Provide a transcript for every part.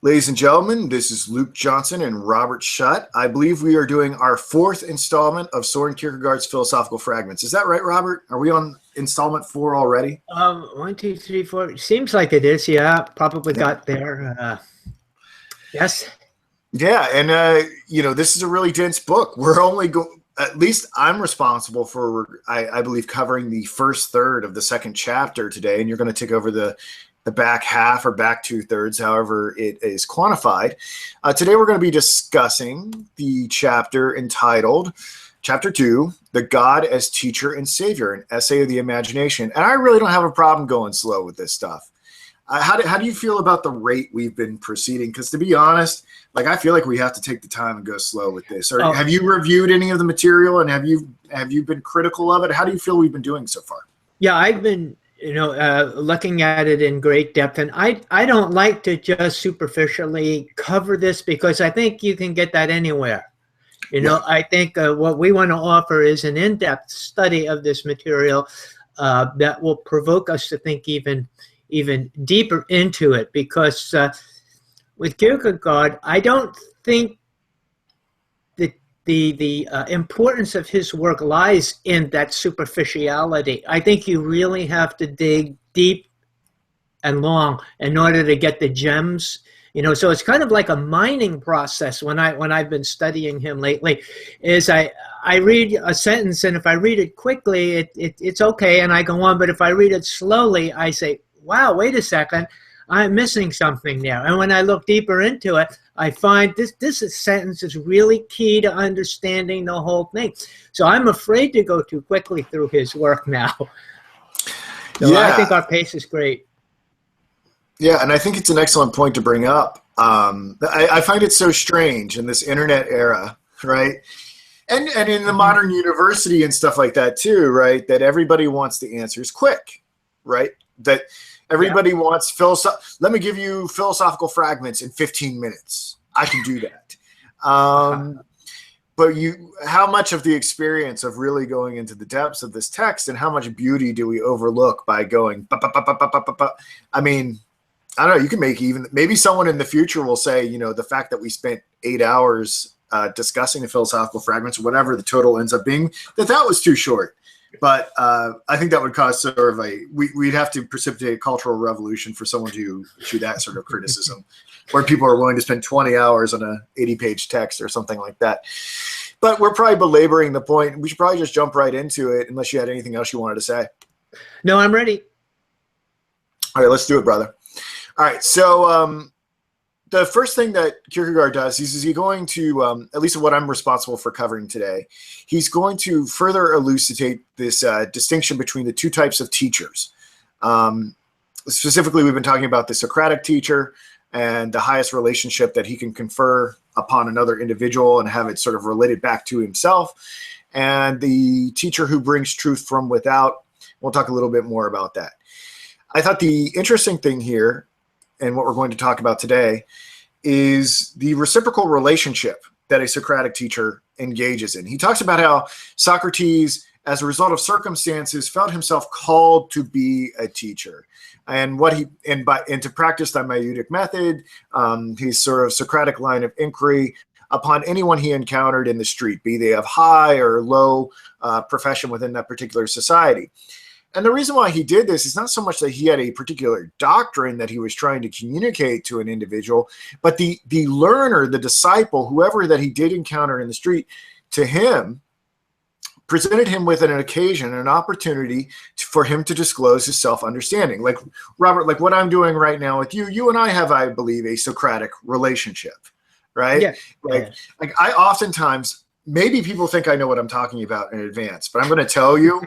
Ladies and gentlemen, this is Luke Johnson and Robert Schut. I believe we are doing our fourth installment of Soren Kierkegaard's Philosophical Fragments. Is that right, Robert? Are we on installment 4 already? 1, 2, 3, 4. Seems like it is. Yeah, probably got there. Yes. Yeah, and this is a really dense book. We're only at least I'm responsible for, I believe, covering the first third of the second chapter today, and you're going to take over the back half or back 2/3, however it is quantified. Today we're going to be discussing the chapter entitled Chapter 2, The God as Teacher and Savior, an essay of the imagination. And I really don't have a problem going slow with this stuff. How do you feel about the rate we've been proceeding? Because to be honest, I feel like we have to take the time and go slow with this. Or have you reviewed any of the material, and have you been critical of it? How do you feel we've been doing so far? Yeah, I've been looking at it in great depth, and I don't like to just superficially cover this, because I think you can get that anywhere. I think what we want to offer is an in-depth study of this material that will provoke us to think even deeper into it, because with Kierkegaard, I don't think that the importance of his work lies in that superficiality. I think you really have to dig deep and long in order to get the gems. So it's kind of like a mining process when I've been studying him lately. Is I read a sentence, and if I read it quickly, it's okay, and I go on. But if I read it slowly, I say, wow, wait a second, I'm missing something there. And when I look deeper into it, I find this sentence is really key to understanding the whole thing. So I'm afraid to go too quickly through his work now. So yeah. I think our pace is great. Yeah, and I think it's an excellent point to bring up. I find it so strange in this internet era, right? And in the modern university and stuff like that too, right? That everybody wants the answers quick, right? That everybody wants let me give you philosophical fragments in 15 minutes. I can do that. But how much of the experience of really going into the depths of this text, and how much beauty do we overlook by going, I mean, I don't know, you can make maybe someone in the future will say, the fact that we spent 8 hours discussing the philosophical fragments, or whatever the total ends up being, that was too short. But I think that would cause sort of we'd have to precipitate a cultural revolution for someone to issue that sort of criticism, where people are willing to spend 20 hours on a 80-page text or something like that. But we're probably belaboring the point. We should probably just jump right into it, unless you had anything else you wanted to say. No, I'm ready. All right, let's do it, brother. All right, so the first thing that Kierkegaard does is he's going to, at least what I'm responsible for covering today, he's going to further elucidate this distinction between the two types of teachers. Specifically, we've been talking about the Socratic teacher and the highest relationship that he can confer upon another individual and have it sort of related back to himself, and the teacher who brings truth from without. We'll talk a little bit more about that. I thought the interesting thing here, and what we're going to talk about today, is the reciprocal relationship that a Socratic teacher engages in. He talks about how Socrates, as a result of circumstances, felt himself called to be a teacher, and to practice the Noetic method, his sort of Socratic line of inquiry upon anyone he encountered in the street, be they of high or low profession within that particular society. And the reason why he did this is not so much that he had a particular doctrine that he was trying to communicate to an individual, but the learner, the disciple, whoever that he did encounter in the street, to him, presented him with an occasion, an opportunity for him to disclose his self-understanding. Like, Robert, like what I'm doing right now with you and I have, I believe, a Socratic relationship, right? Yeah. Like I oftentimes... Maybe people think I know what I'm talking about in advance, but I'm going to tell you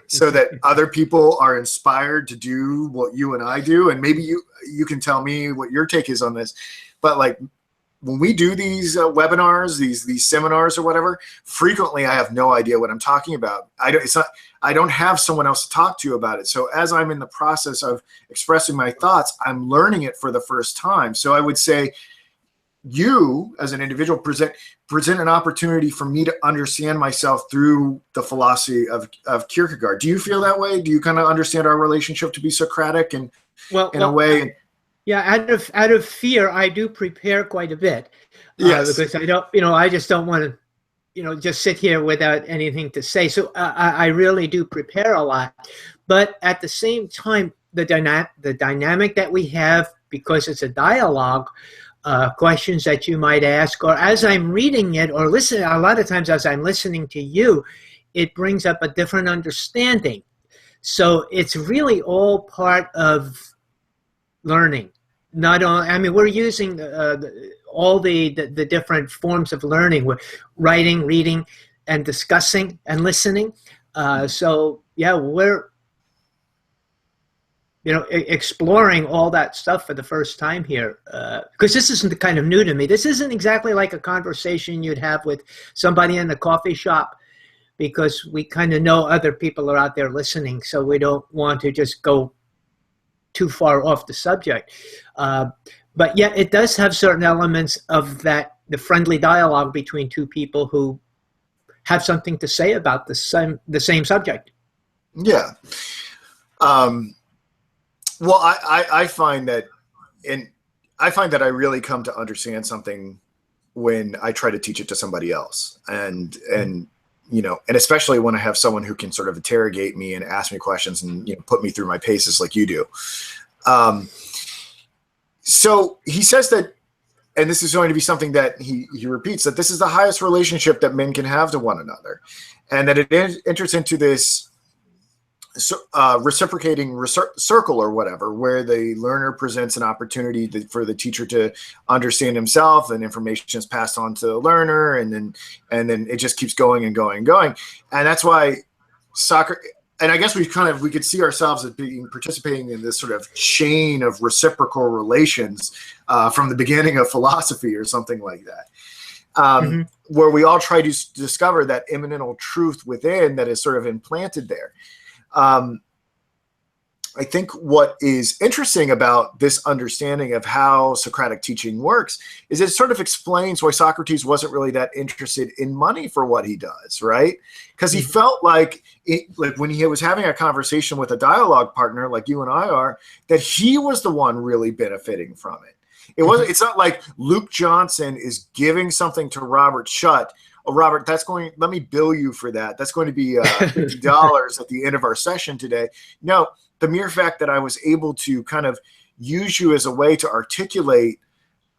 so that other people are inspired to do what you and I do. And maybe you can tell me what your take is on this. But like when we do these webinars, these seminars or whatever, frequently I have no idea what I'm talking about. I don't have someone else to talk to about it. So as I'm in the process of expressing my thoughts, I'm learning it for the first time. So I would say, you as an individual present an opportunity for me to understand myself through the philosophy of Kierkegaard. Do you feel that way? Do you kind of understand our relationship to be Socratic and in a way? Yeah, out of fear, I do prepare quite a bit Yes. because I don't, I just don't want to, just sit here without anything to say. So I really do prepare a lot, but at the same time, the dynamic that we have, because it's a dialogue, questions that you might ask, or as I'm reading it or listening, a lot of times as I'm listening to you, it brings up a different understanding. So it's really all part of learning. Not only, I mean, we're using all the different forms of learning. We're writing, reading, and discussing and listening. So yeah, we're exploring all that stuff for the first time here, because this isn't kind of new to me. This isn't exactly like a conversation you'd have with somebody in a coffee shop, because we kind of know other people are out there listening, so we don't want to just go too far off the subject. But yeah, it does have certain elements of that, the friendly dialogue between two people who have something to say about the same subject. Yeah. Well, I find that, I really come to understand something when I try to teach it to somebody else, and especially when I have someone who can sort of interrogate me and ask me questions and put me through my paces like you do. So he says that, and this is going to be something that he repeats, that this is the highest relationship that men can have to one another, and that it enters into this reciprocating circle or whatever, where the learner presents an opportunity for the teacher to understand himself, and information is passed on to the learner, and then it just keeps going and going and going. And that's why and I guess we could see ourselves as participating in this sort of chain of reciprocal relations from the beginning of philosophy or something like that, where we all try to discover that immanent truth within that is sort of implanted there. I think what is interesting about this understanding of how Socratic teaching works is it sort of explains why Socrates wasn't really that interested in money for what he does, right? Because he felt like when he was having a conversation with a dialogue partner like you and I are, that he was the one really benefiting from it. It's not like Luke Johnson is giving something to Robert Schut. Oh, Robert, let me bill you for that. That's going to be $50 at the end of our session today. No, the mere fact that I was able to kind of use you as a way to articulate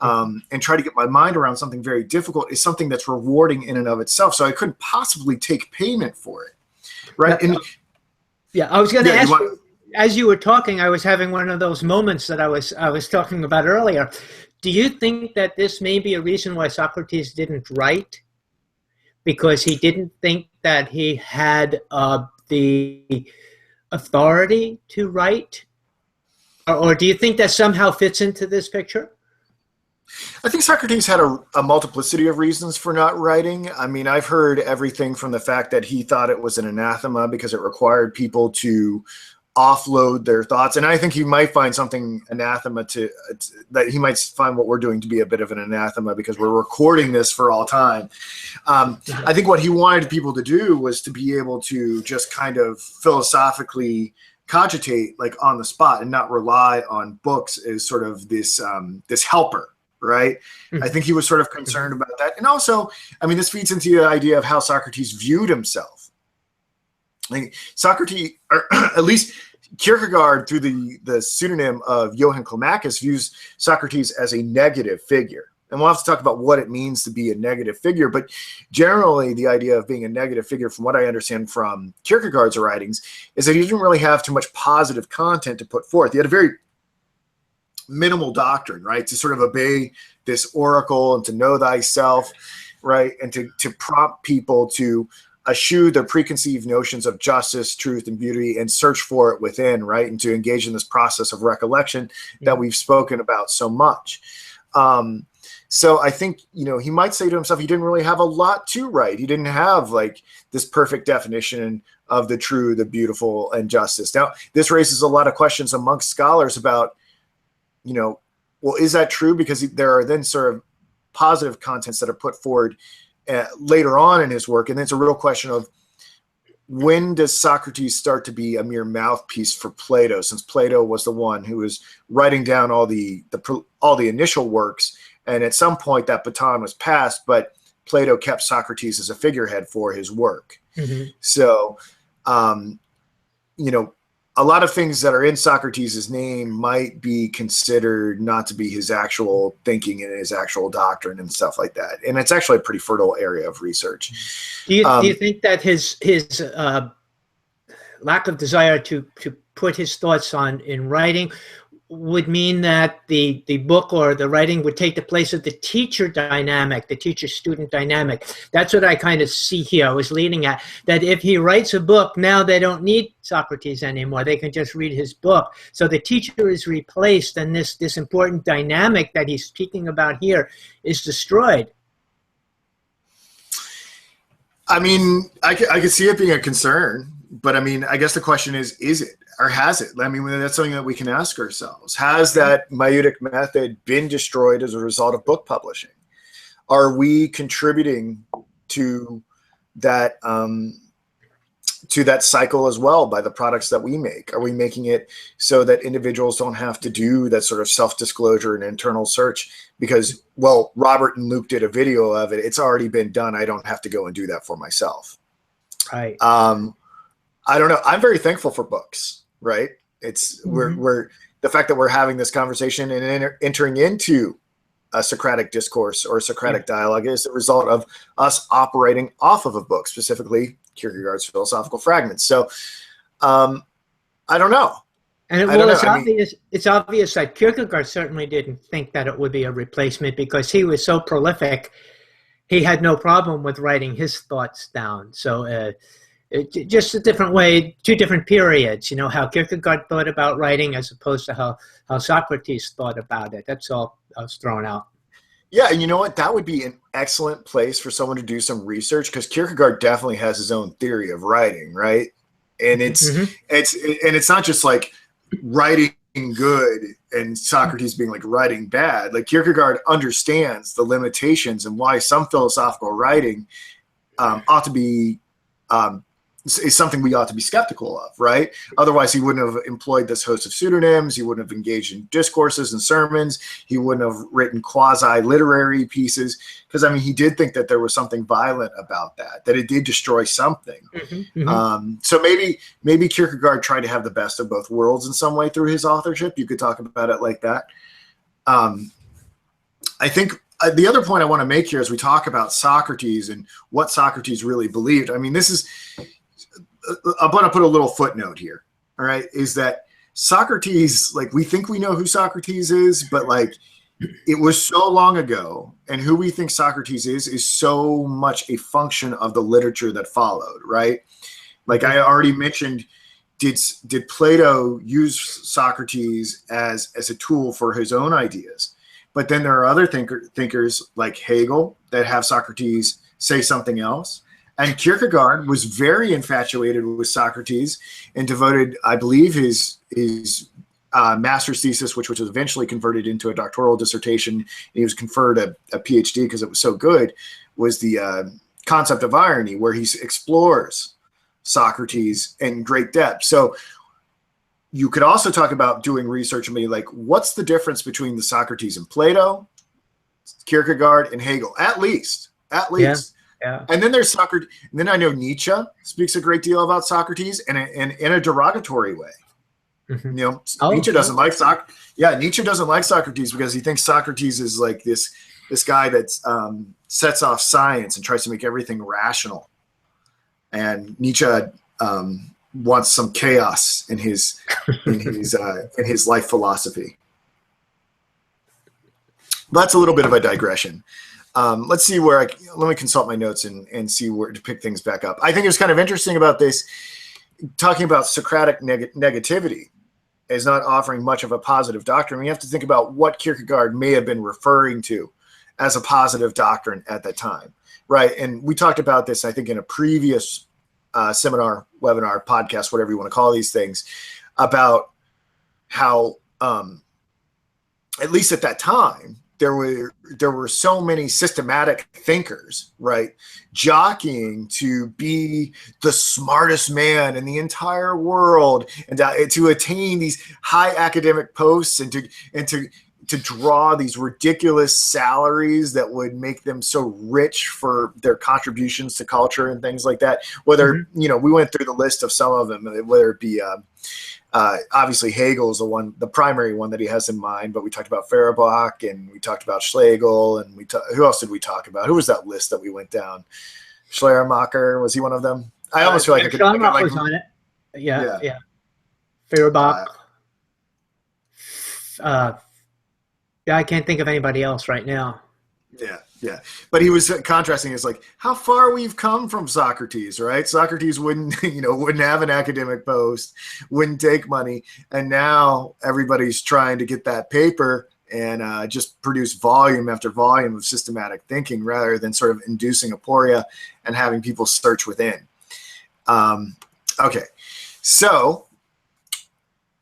and try to get my mind around something very difficult is something that's rewarding in and of itself. So I couldn't possibly take payment for it, right? I was going to ask you, as you were talking, I was having one of those moments that I was talking about earlier. Do you think that this may be a reason why Socrates didn't write? Because he didn't think that he had the authority to write? Or do you think that somehow fits into this picture? I think Socrates had a multiplicity of reasons for not writing. I mean, I've heard everything from the fact that he thought it was an anathema because it required people to offload their thoughts. And I think he might find something anathema that he might find what we're doing to be a bit of an anathema because we're recording this for all time. I think what he wanted people to do was to be able to just kind of philosophically cogitate like on the spot and not rely on books as sort of this helper, right? I think he was sort of concerned about that. And also, I mean, this feeds into the idea of how Socrates viewed himself. Like Socrates, or at least Kierkegaard, through the pseudonym of Johann Climacus, views Socrates as a negative figure. And we'll have to talk about what it means to be a negative figure. But generally, the idea of being a negative figure, from what I understand from Kierkegaard's writings, is that he didn't really have too much positive content to put forth. He had a very minimal doctrine, right? To sort of obey this oracle and to know thyself, right? And to prompt people to eschew their preconceived notions of justice, truth, and beauty and search for it within, right? And to engage in this process of recollection that we've spoken about so much. So I think, he might say to himself, he didn't really have a lot to write. He didn't have like this perfect definition of the true, the beautiful, and justice. Now, this raises a lot of questions amongst scholars about, well, is that true? Because there are then sort of positive contents that are put forward later on in his work. And then it's a real question of when does Socrates start to be a mere mouthpiece for Plato, since Plato was the one who was writing down all the initial works, and at some point that baton was passed, but Plato kept Socrates as a figurehead for his work. Mm-hmm. So, a lot of things that are in Socrates' name might be considered not to be his actual thinking and his actual doctrine and stuff like that. And it's actually a pretty fertile area of research. Do you think that his lack of desire to put his thoughts in writing would mean that the book or the writing would take the place of the teacher dynamic, the teacher-student dynamic? That's what I kind of see here. I was leading at that if he writes a book, now they don't need Socrates anymore. They can just read his book. So the teacher is replaced, and this important dynamic that he's speaking about here is destroyed. I mean, I could see it being a concern, but I mean, I guess the question is it? Or has it? I mean, that's something that we can ask ourselves. Has that Noetic method been destroyed as a result of book publishing? Are we contributing to that cycle as well by the products that we make? Are we making it so that individuals don't have to do that sort of self-disclosure and internal search because, well, Robert and Luke did a video of it. It's already been done. I don't have to go and do that for myself. Right. I don't know. I'm very thankful for books. Right. It's we're the fact that we're having this conversation and entering into a Socratic discourse or Socratic dialogue is the result of us operating off of a book, specifically Kierkegaard's Philosophical Fragments. So I don't know. And it's obvious that Kierkegaard certainly didn't think that it would be a replacement because he was so prolific. He had no problem with writing his thoughts down. So just a different way, two different periods, how Kierkegaard thought about writing as opposed to how Socrates thought about it. That's all I was throwing out. Yeah, and you know what? That would be an excellent place for someone to do some research because Kierkegaard definitely has his own theory of writing, right? And it's not just like writing good and Socrates being like writing bad. Like Kierkegaard understands the limitations and why some philosophical writing ought to be is something we ought to be skeptical of, right? Otherwise, he wouldn't have employed this host of pseudonyms. He wouldn't have engaged in discourses and sermons. He wouldn't have written quasi-literary pieces because, I mean, he did think that there was something violent about that it did destroy something. So maybe Kierkegaard tried to have the best of both worlds in some way through his authorship. You could talk about it like that. I think the other point I want to make here as we talk about Socrates and what Socrates really believed, I mean, I want to put a little footnote here, all right, is that Socrates, like we think we know who Socrates is, but like it was so long ago, and who we think Socrates is so much a function of the literature that followed, right? Like I already mentioned, did Plato use Socrates as a tool for his own ideas? But then there are other thinkers like Hegel that have Socrates say something else. And Kierkegaard was very infatuated with Socrates and devoted, I believe, his master's thesis, which was eventually converted into a doctoral dissertation, and he was conferred a PhD because it was so good, was the concept of irony, where he explores Socrates in great depth. So you could also talk about doing research and be like, what's the difference between the Socrates and Plato, Kierkegaard, and Hegel? At least. Yeah. And then there's Socrates. And then I know Nietzsche speaks a great deal about Socrates and in a derogatory way. Nietzsche doesn't like Socrates. Yeah, Nietzsche doesn't like Socrates because he thinks Socrates is like this guy that sets off science and tries to make everything rational. And Nietzsche wants some chaos in his life philosophy. That's a little bit of a digression. Let's see let me consult my notes and see where to pick things back up. I think it's kind of interesting about this, talking about Socratic negativity is not offering much of a positive doctrine. We have to think about what Kierkegaard may have been referring to as a positive doctrine at that time, right? And we talked about this, I think, in a previous seminar, webinar, podcast, whatever you want to call these things, about how, at least at that time, there were so many systematic thinkers, right, jockeying to be the smartest man in the entire world, and to attain these high academic posts, and to draw these ridiculous salaries that would make them so rich for their contributions to culture and things like that. Whether, we went through the list of some of them, whether it be obviously Hegel's the primary one that he has in mind, but we talked about Feuerbach, and we talked about Schlegel, and who else did we talk about? Who was that list that we went down? Schleiermacher, was he one of them? I almost feel like I could was on it. Yeah. Feuerbach. I can't think of anybody else right now. Yeah. But he was contrasting, it's like how far we've come from Socrates, right? Socrates wouldn't have an academic post, wouldn't take money, and now everybody's trying to get that paper and just produce volume after volume of systematic thinking, rather than sort of inducing aporia and having people search within. Okay, so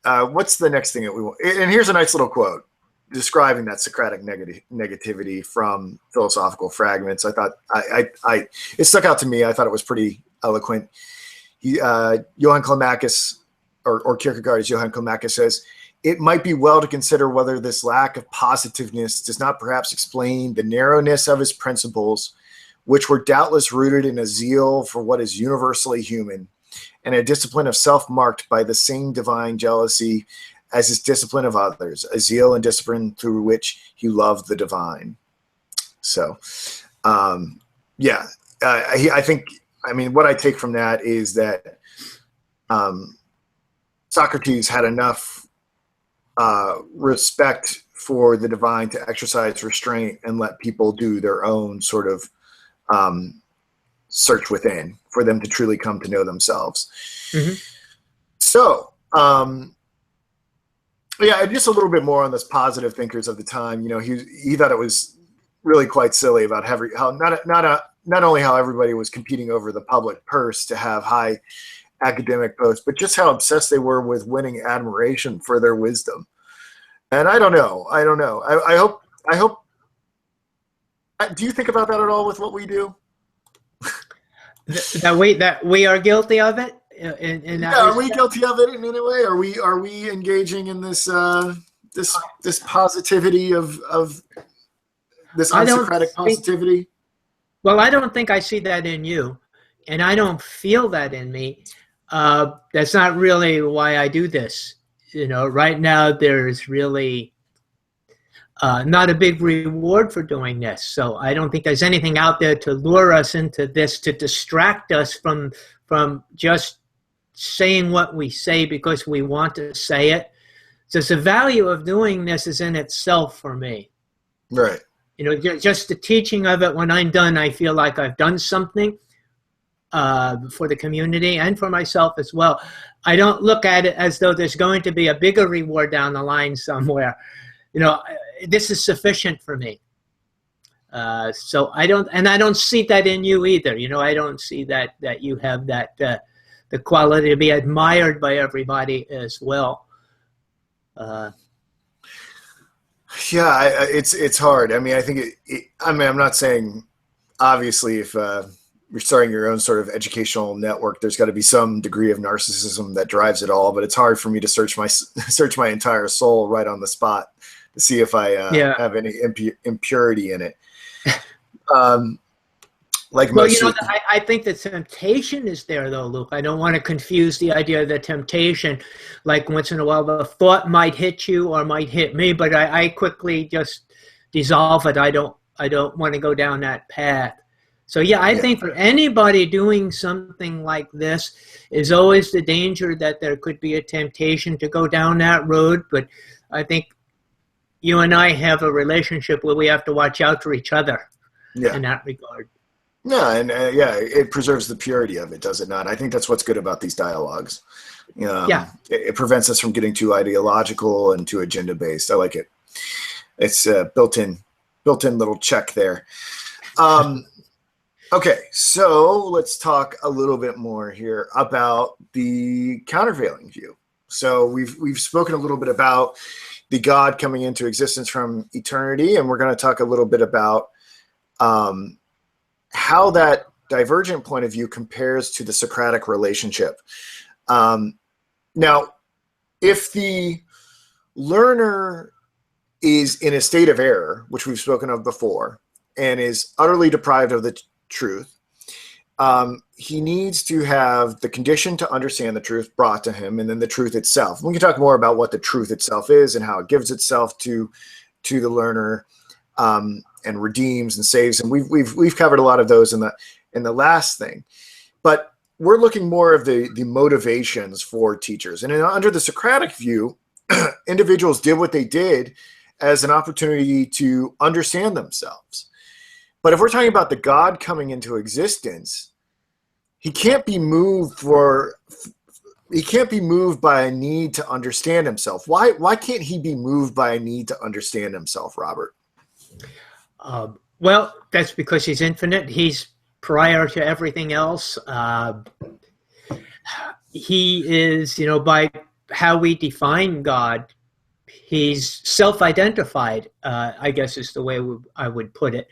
what's the next thing that we want? And here's a nice little quote describing that Socratic negativity from Philosophical Fragments. I thought it stuck out to me. I thought it was pretty eloquent. Johann Climacus, or Kierkegaard's Johann Climacus, says, "It might be well to consider whether this lack of positiveness does not perhaps explain the narrowness of his principles, which were doubtless rooted in a zeal for what is universally human, and a discipline of self marked by the same divine jealousy as his discipline of others, a zeal and discipline through which he loved the divine." So, I think, what I take from that is that Socrates had enough respect for the divine to exercise restraint and let people do their own sort of search within, for them to truly come to know themselves. So, just a little bit more on this positive thinkers of the time. He thought it was really quite silly about how not only how everybody was competing over the public purse to have high academic posts, but just how obsessed they were with winning admiration for their wisdom. And I don't know. I hope. Do you think about that at all with what we do? that we are guilty of it. Are we guilty of it in any way? Are we engaging in this this positivity of this unsocratic positivity? Well, I don't think I see that in you, and I don't feel that in me. That's not really why I do this. Right now there's really not a big reward for doing this. So I don't think there's anything out there to lure us into this, to distract us from just saying what we say because we want to say it. So the value of doing this is in itself for me. Right. Just the teaching of it, when I'm done, I feel like I've done something for the community and for myself as well. I don't look at it as though there's going to be a bigger reward down the line somewhere. This is sufficient for me. So I don't see that in you either. I don't see that you have that the quality to be admired by everybody as well. It's hard. I think I'm not saying, obviously, if you're starting your own sort of educational network, there's got to be some degree of narcissism that drives it all. But it's hard for me to search my entire soul right on the spot to see if I have any impurity in it. I think the temptation is there, though, Luke. I don't want to confuse the idea of the temptation. Like once in a while, the thought might hit you or might hit me, but I quickly just dissolve it. I don't want to go down that path. So I think for anybody doing something like this, is always the danger that there could be a temptation to go down that road. But I think you and I have a relationship where we have to watch out for each other in that regard. Yeah, and it preserves the purity of it, does it not? I think that's what's good about these dialogues. It prevents us from getting too ideological and too agenda-based. I like it. It's a built-in little check there. Okay, so let's talk a little bit more here about the countervailing view. So we've spoken a little bit about the God coming into existence from eternity, and we're going to talk a little bit about how that divergent point of view compares to the Socratic relationship. Now, if the learner is in a state of error, which we've spoken of before, and is utterly deprived of the truth, he needs to have the condition to understand the truth brought to him, and then the truth itself. We can talk more about what the truth itself is and how it gives itself to the learner, and redeems and saves. And we've covered a lot of those in the last thing, but we're looking more of the motivations for teachers. And under the Socratic view, individuals did what they did as an opportunity to understand themselves. But if we're talking about the God coming into existence, he can't be moved by a need to understand himself. Why can't he be moved by a need to understand himself, Robert? Well, that's because he's infinite. He's prior to everything else. He is, by how we define God, he's self-identified, I guess is the way I would put it.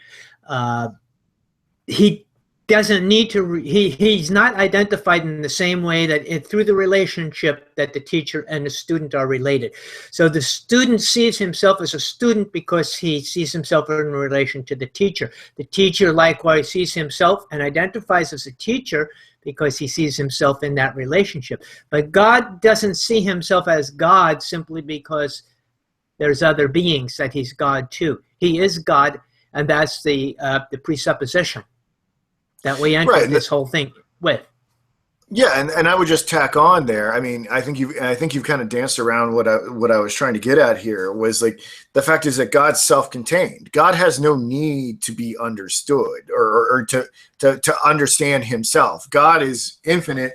He doesn't need to, he's not identified in the same way that through the relationship that the teacher and the student are related. So the student sees himself as a student because he sees himself in relation to the teacher. The teacher likewise sees himself and identifies as a teacher because he sees himself in that relationship. But God doesn't see himself as God simply because there's other beings that he's God too. He is God, and that's the presupposition that we enter this whole thing with. Yeah, and I would just tack on there. I mean, I think you've kind of danced around what I was trying to get at here was like the fact is that God's self-contained. God has no need to be understood or to understand himself. God is infinite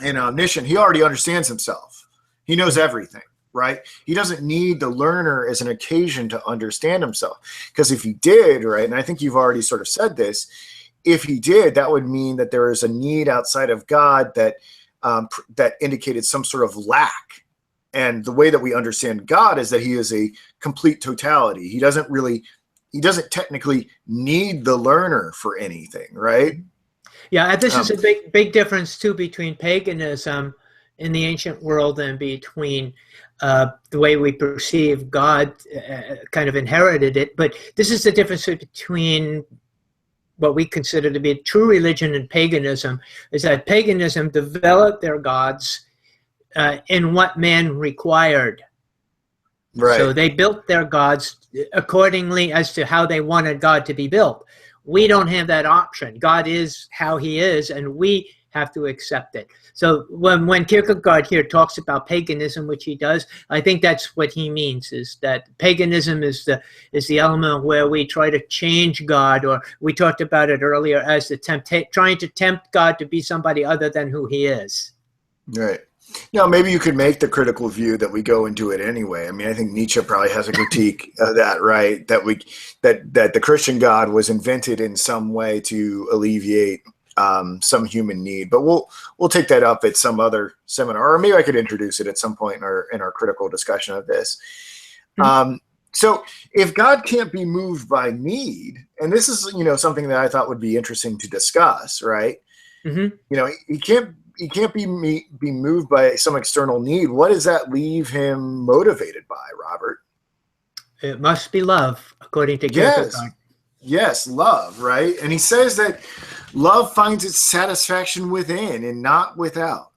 and omniscient. He already understands himself. He knows everything, right? He doesn't need the learner as an occasion to understand himself. Because if he did, right, and I think you've already sort of said this, if he did, that would mean that there is a need outside of God that that indicated some sort of lack. And the way that we understand God is that he is a complete totality. He doesn't technically need the learner for anything, right? Yeah, this is a big difference too between paganism in the ancient world and between the way we perceive God, kind of inherited it. But this is the difference between what we consider to be a true religion and paganism, is that paganism developed their gods in what man required. Right. So they built their gods accordingly as to how they wanted God to be built. We don't have that option. God is how he is, and we have to accept it. So when Kierkegaard here talks about paganism, which he does, I think that's what he means, is that paganism is the element where we try to change God, or we talked about it earlier as trying to tempt God to be somebody other than who he is. Right. Now, maybe you could make the critical view that we go into it anyway. I mean, I think Nietzsche probably has a critique of that, right? That the Christian God was invented in some way to alleviate some human need, but we'll take that up at some other seminar, or maybe I could introduce it at some point in our critical discussion of this. Mm-hmm. So if God can't be moved by need, and this is something that I thought would be interesting to discuss, right? Mm-hmm. He can't be moved by some external need. What does that leave him motivated by, Robert? It must be love, according to Kierkegaard. Yes, love, right? And he says that love finds its satisfaction within and not without.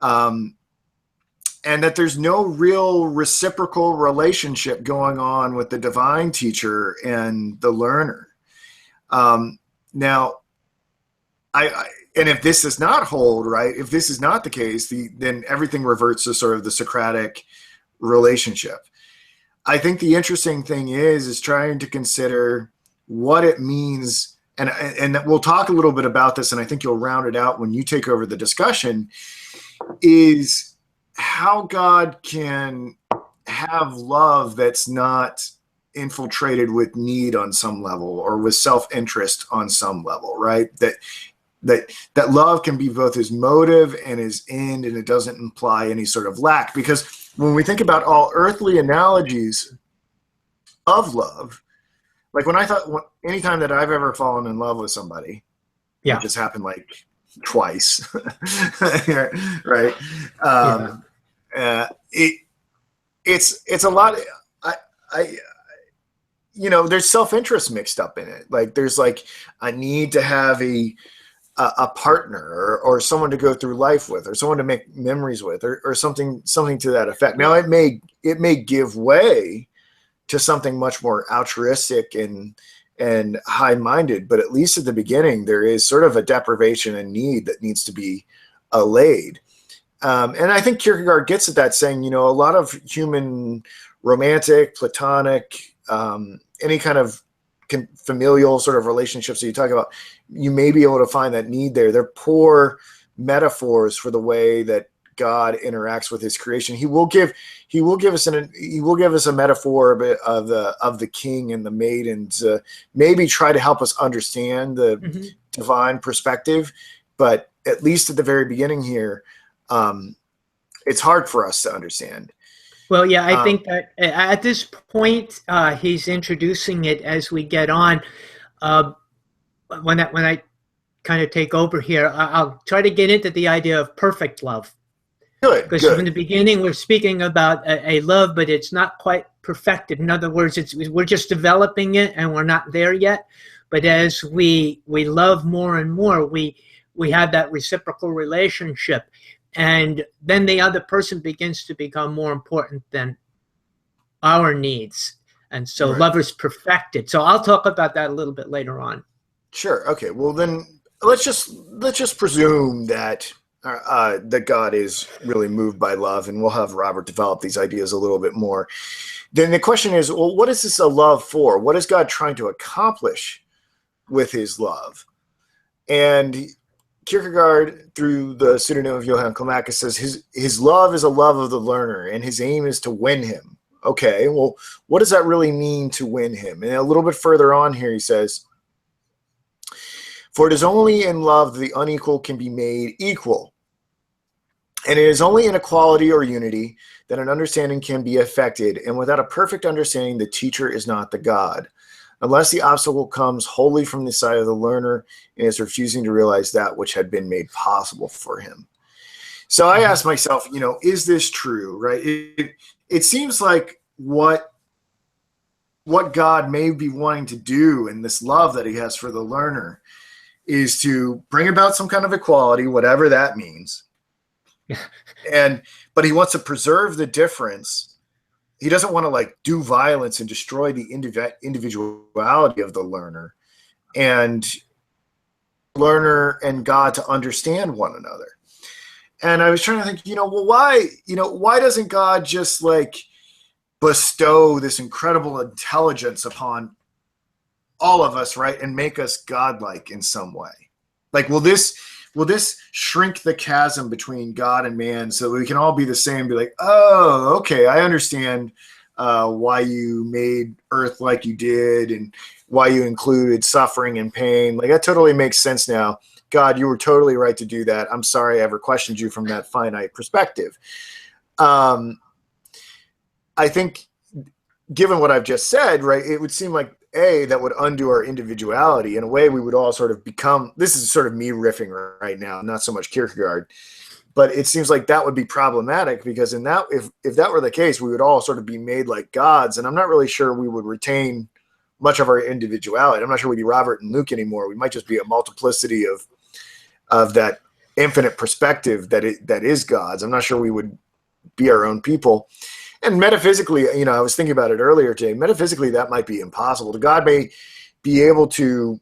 And that there's no real reciprocal relationship going on with the divine teacher and the learner. Now, and if this does not hold, right, if this is not the case, then everything reverts to sort of the Socratic relationship. I think the interesting thing is trying to consider what it means, and we'll talk a little bit about this, and I think you'll round it out when you take over the discussion, is how God can have love that's not infiltrated with need on some level or with self-interest on some level, right? That love can be both his motive and his end, and it doesn't imply any sort of lack. Because when we think about all earthly analogies of love, like when I thought, anytime that I've ever fallen in love with somebody, Yeah. which has happened like twice, right? It's a lot. I there's self-interest mixed up in it. Like there's like a need to have a partner or someone to go through life with, or someone to make memories with, or something to that effect. Now it may give way to something much more altruistic and high-minded, but at least at the beginning there is sort of a deprivation and need that needs to be allayed. And I think Kierkegaard gets at that, saying, a lot of human romantic, platonic, any kind of familial sort of relationships that you talk about, you may be able to find that need there. They're poor metaphors for the way that God interacts with his creation. He will give us a metaphor of the king and the maidens, maybe try to help us understand the divine perspective. But at least at the very beginning here, it's hard for us to understand. Well, yeah, I think that at this point, he's introducing it as we get on. When I kind of take over here, I'll try to get into the idea of perfect love. Good. Because from the beginning, we're speaking about a love, but it's not quite perfected. In other words, we're just developing it, and we're not there yet. But as we love more and more, we have that reciprocal relationship. And then the other person begins to become more important than our needs. And so love is perfected. So I'll talk about that a little bit later on. Sure. Okay. Well, then let's just presume that that God is really moved by love, and we'll have Robert develop these ideas a little bit more. Then the question is, well, what is this a love for? What is God trying to accomplish with his love? And Kierkegaard, through the pseudonym of Johann Climacus, says his love is a love of the learner, and his aim is to win him. Okay, well, what does that really mean, to win him? And a little bit further on here, he says, for it is only in love that the unequal can be made equal. And it is only in equality or unity that an understanding can be effected. And without a perfect understanding, the teacher is not the God, unless the obstacle comes wholly from the side of the learner and is refusing to realize that which had been made possible for him. So I asked myself, is this true, right? It seems like what God may be wanting to do in this love that he has for the learner is to bring about some kind of equality, whatever that means. But he wants to preserve the difference. He doesn't want to do violence and destroy the individuality of the learner, and learner and God to understand one another. And I was trying to think, why doesn't God just bestow this incredible intelligence upon all of us, right, and make us godlike in some way? Will this shrink the chasm between God and man so that we can all be the same, be like, oh, okay, I understand why you made Earth like you did and why you included suffering and pain. That totally makes sense now. God, you were totally right to do that. I'm sorry I ever questioned you from that finite perspective. I think, given what I've just said, right, it would seem like, that would undo our individuality. In a way, we would all sort of become, this is sort of me riffing right now, not so much Kierkegaard, but it seems like that would be problematic, because if that were the case, we would all sort of be made like gods, and I'm not really sure we would retain much of our individuality. I'm not sure we'd be Robert and Luke anymore. We might just be a multiplicity of that infinite perspective that is God's. I'm not sure we would be our own people. And metaphysically, I was thinking about it earlier today. Metaphysically, that might be impossible. God may be able to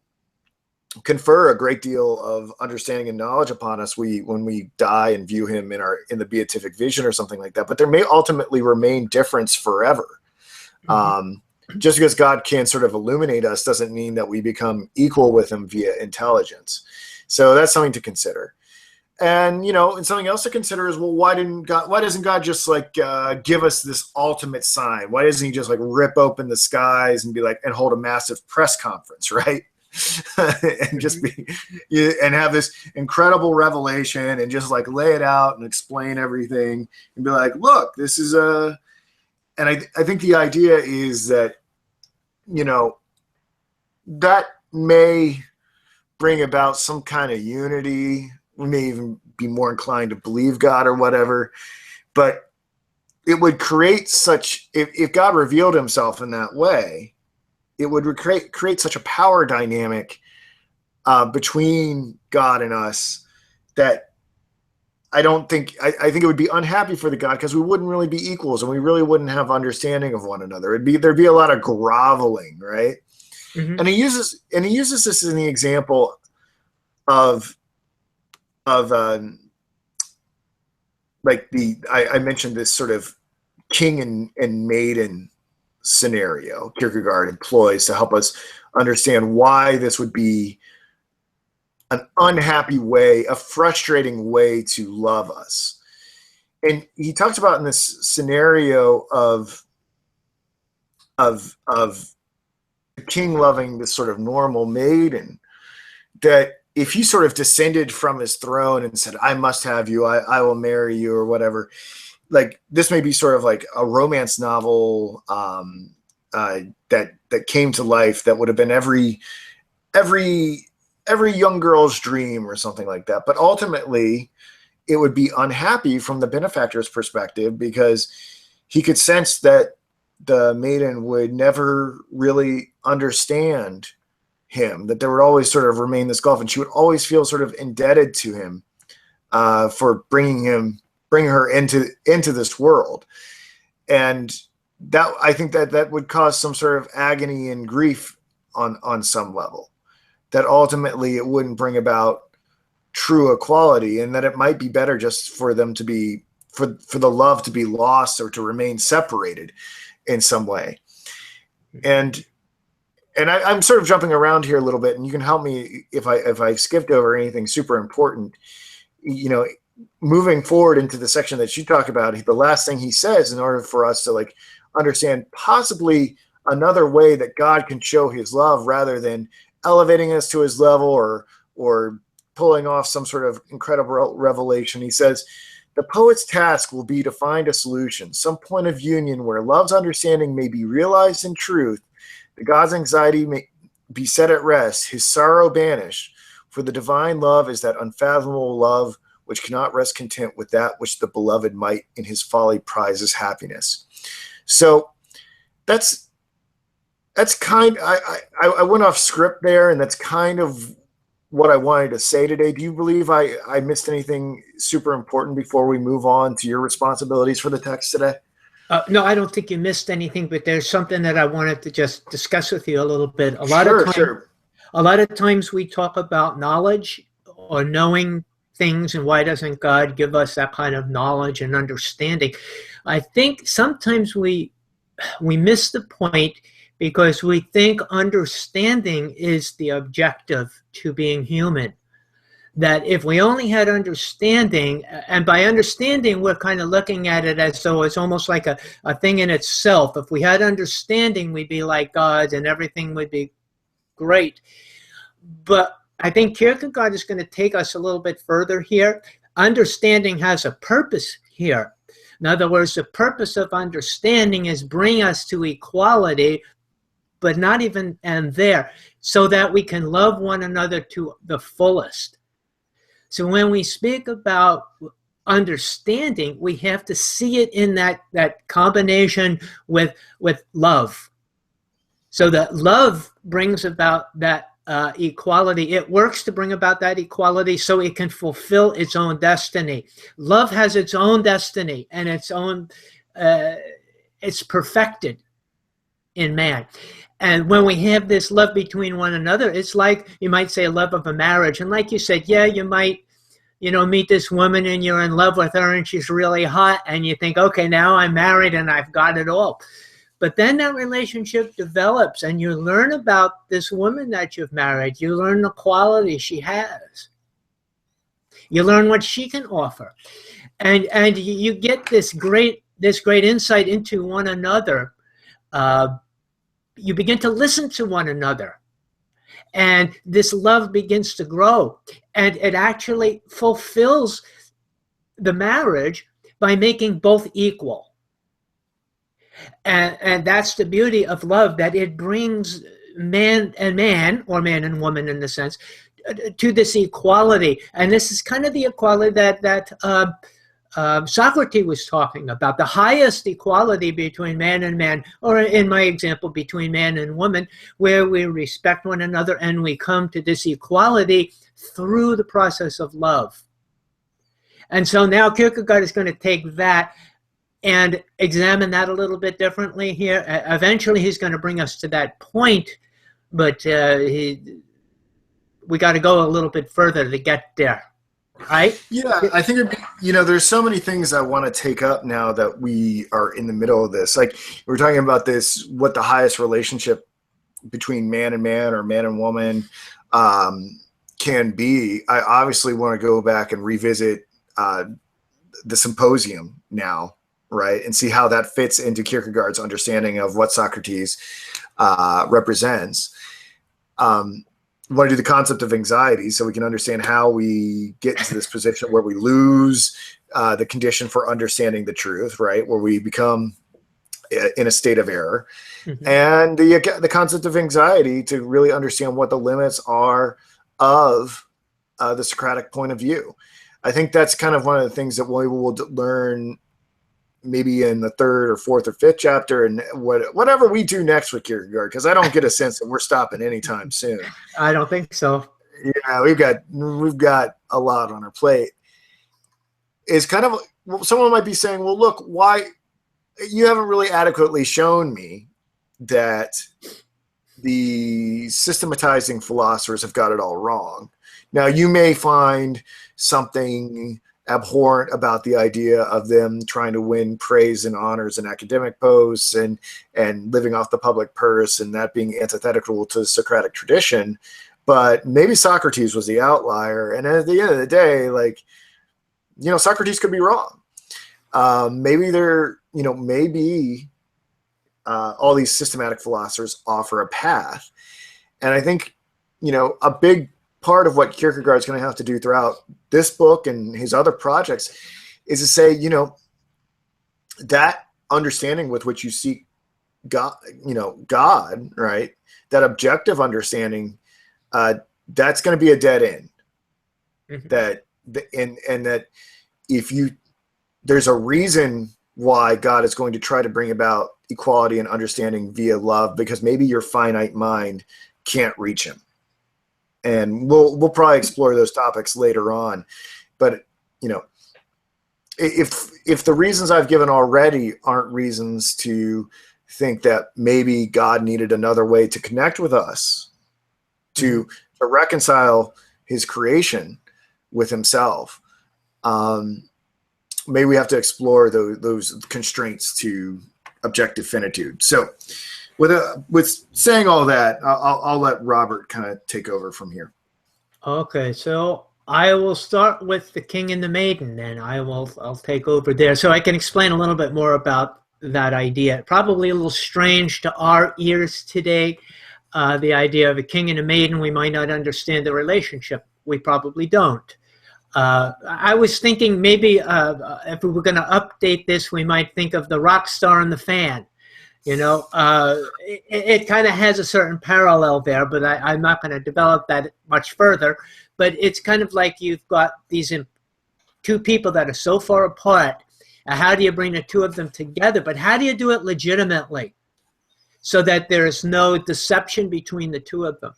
confer a great deal of understanding and knowledge upon us when we die and view him in the beatific vision or something like that. But there may ultimately remain difference forever. Just because God can sort of illuminate us doesn't mean that we become equal with him via intelligence. So that's something to consider. And, and something else to consider is, well, why doesn't God just give us this ultimate sign? Why doesn't he just rip open the skies and be and hold a massive press conference, right? and just be and have this incredible revelation and just like lay it out and explain everything and be like, look, this is a, and I think the idea is that, you know, that may bring about some kind of unity. We may even be more inclined to believe God or whatever, but it would create such, if God revealed himself in that way, it would create such a power dynamic between God and us that I think it would be unhappy for the God, because we wouldn't really be equals and we really wouldn't have understanding of one another. There'd be a lot of groveling, right? Mm-hmm. And he uses this as an example of like I mentioned this sort of king and maiden scenario Kierkegaard employs to help us understand why this would be an unhappy way, a frustrating way to love us. And he talks about in this scenario of the king loving this sort of normal maiden, that if he sort of descended from his throne and said, I must have you, I will marry you, or whatever, like this may be sort of like a romance novel that came to life, that would have been every young girl's dream or something like that. But ultimately it would be unhappy from the benefactor's perspective, because he could sense that the maiden would never really understand him, that there would always sort of remain this gulf, and she would always feel sort of indebted to him for bringing her into this world. And that, I think that would cause some sort of agony and grief on some level, that ultimately it wouldn't bring about true equality, and that it might be better just for them to be, for the love to be lost or to remain separated in some way. And I'm sort of jumping around here a little bit, and you can help me if I skipped over anything super important. You know, moving forward into the section that you talk about, the last thing he says, in order for us to like understand possibly another way that God can show his love rather than elevating us to his level or pulling off some sort of incredible revelation, he says, the poet's task will be to find a solution, some point of union where love's understanding may be realized in truth, the God's anxiety may be set at rest, his sorrow banished, for the divine love is that unfathomable love which cannot rest content with that which the beloved might in his folly prize as happiness. So that's kind of, I went off script there, and that's kind of what I wanted to say today. Do you believe I missed anything super important before we move on to your responsibilities for the text today? No, I don't think you missed anything, but there's something that I wanted to just discuss with you a little bit. A lot of times we talk about knowledge or knowing things, and why doesn't God give us that kind of knowledge and understanding? I think sometimes we miss the point, because we think understanding is the objective to being human. That if we only had understanding, and by understanding we're kind of looking at it as though it's almost like a thing in itself. If we had understanding, we'd be like God and everything would be great. But I think Kierkegaard is going to take us a little bit further here. Understanding has a purpose here. In other words, the purpose of understanding is bring us to equality, but not even and there, so that we can love one another to the fullest. So when we speak about understanding, we have to see it in that combination with love. So that love brings about that equality. It works to bring about that equality so it can fulfill its own destiny. Love has its own destiny, and its own, it's perfected in man. And when we have this love between one another, it's like, you might say, a love of a marriage. And like you said, yeah, you might, meet this woman and you're in love with her and she's really hot and you think, okay, now I'm married and I've got it all. But then that relationship develops and you learn about this woman that you've married. You learn the quality she has. You learn what she can offer. And you get this great insight into one another. You begin to listen to one another. And this love begins to grow, and it actually fulfills the marriage by making both equal. And that's the beauty of love, that it brings man and man, or man and woman in the sense, to this equality. And this is kind of the equality that Socrates was talking about, the highest equality between man and man, or in my example, between man and woman, where we respect one another and we come to this equality through the process of love. And so now Kierkegaard is going to take that and examine that a little bit differently here. Eventually he's going to bring us to that point, but we got to go a little bit further to get there. Right? Yeah, I think it'd be, there's so many things I want to take up now that we are in the middle of this. Like, we're talking about this, what the highest relationship between man and man or man and woman can be. I obviously want to go back and revisit the Symposium now, right? And see how that fits into Kierkegaard's understanding of what Socrates represents. We want to do the concept of anxiety so we can understand how we get into this position where we lose the condition for understanding the truth, right? Where we become in a state of error. Mm-hmm. And the concept of anxiety to really understand what the limits are of the Socratic point of view. I think that's kind of one of the things that we will learn maybe in the third or fourth or fifth chapter, and whatever we do next with Kierkegaard, because I don't get a sense that we're stopping anytime soon. I don't think so. Yeah, we've got a lot on our plate. Is kind of, someone might be saying, well, look, why you haven't really adequately shown me that the systematizing philosophers have got it all wrong. Now, you may find something abhorrent about the idea of them trying to win praise and honors in academic posts and living off the public purse, and that being antithetical to the Socratic tradition. But maybe Socrates was the outlier. And at the end of the day, like, Socrates could be wrong. Maybe all these systematic philosophers offer a path. And I think, a big part of what Kierkegaard's going to have to do throughout this book and his other projects is to say, that understanding with which you seek God, God, right? That objective understanding, that's going to be a dead end. Mm-hmm. And that there's a reason why God is going to try to bring about equality and understanding via love, because maybe your finite mind can't reach him. And we'll probably explore those topics later on. But, if the reasons I've given already aren't reasons to think that maybe God needed another way to connect with us, to reconcile his creation with himself, maybe we have to explore those constraints to objective finitude. So with saying all that, I'll let Robert kind of take over from here. Okay, so I will start with the King and the Maiden, and I'll take over there, so I can explain a little bit more about that idea. Probably a little strange to our ears today, the idea of a king and a maiden. We might not understand the relationship. We probably don't. I was thinking maybe if we were going to update this, we might think of the rock star and the fan. It kind of has a certain parallel there, but I'm not going to develop that much further. But it's kind of like you've got these two people that are so far apart. How do you bring the two of them together? But how do you do it legitimately so that there is no deception between the two of them?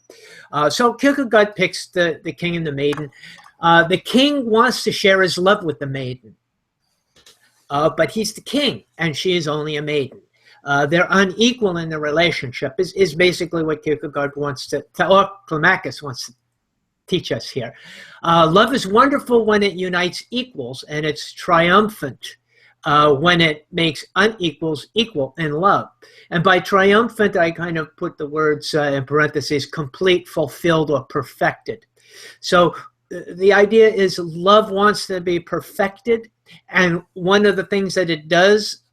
So Kierkegaard picks the king and the maiden. The king wants to share his love with the maiden, but he's the king and she is only a maiden. They're unequal in the relationship is basically what Kierkegaard wants to, or Climacus wants to teach us here. Love is wonderful when it unites equals, and it's triumphant when it makes unequals equal in love. And by triumphant, I kind of put the words in parentheses, complete, fulfilled, or perfected. So the idea is love wants to be perfected, and one of the things that it does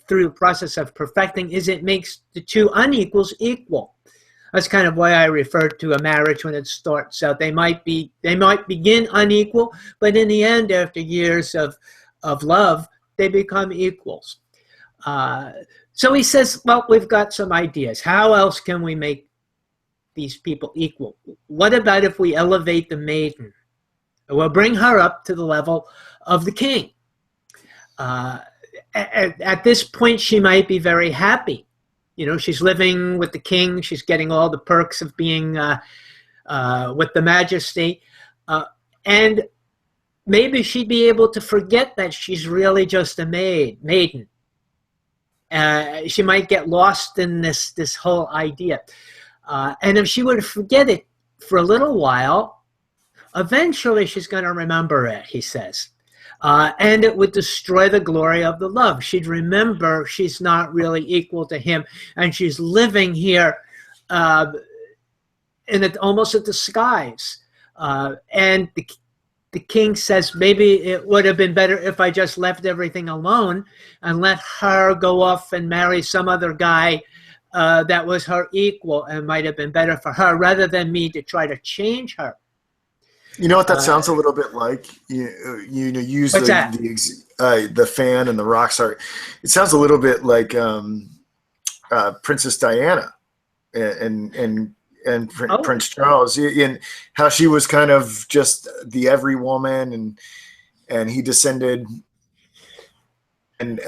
through the process of perfecting is it makes the two unequals equal. That's kind of why I referred to a marriage when it starts out. They might begin unequal, but in the end, after years of love, they become equals. So he says, well, we've got some ideas. How else can we make these people equal? What about if we elevate the maiden? We'll bring her up to the level of the king. At this point, she might be very happy. You know, she's living with the king. She's getting all the perks of being with the majesty. And maybe she'd be able to forget that she's really just a maiden. She might get lost in this whole idea. And if she were to forget it for a little while, eventually she's going to remember it, he says. And it would destroy the glory of the love. She'd remember she's not really equal to him, and she's living here in almost a disguise. And the king says, maybe it would have been better if I just left everything alone and let her go off and marry some other guy that was her equal, and might have been better for her, rather than me to try to change her. You know what that sounds a little bit like? Use the fan and the rock star. It sounds a little bit like Princess Diana and Prince Charles, and how she was kind of just the every woman, and he descended, and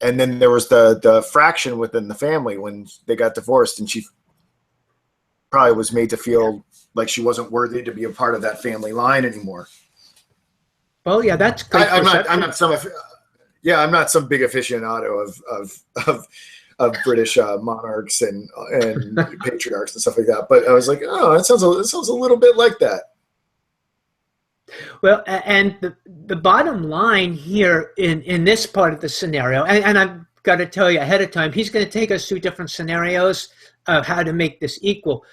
then there was the fraction within the family when they got divorced, and she probably was made to feel like she wasn't worthy to be a part of that family line anymore. Oh yeah, that's great. I'm not some big aficionado of British monarchs and patriarchs and stuff like that. But I was like, oh, it sounds a little bit like that. Well, and the bottom line here in this part of the scenario, and I've got to tell you ahead of time, he's going to take us through different scenarios of how to make this equal.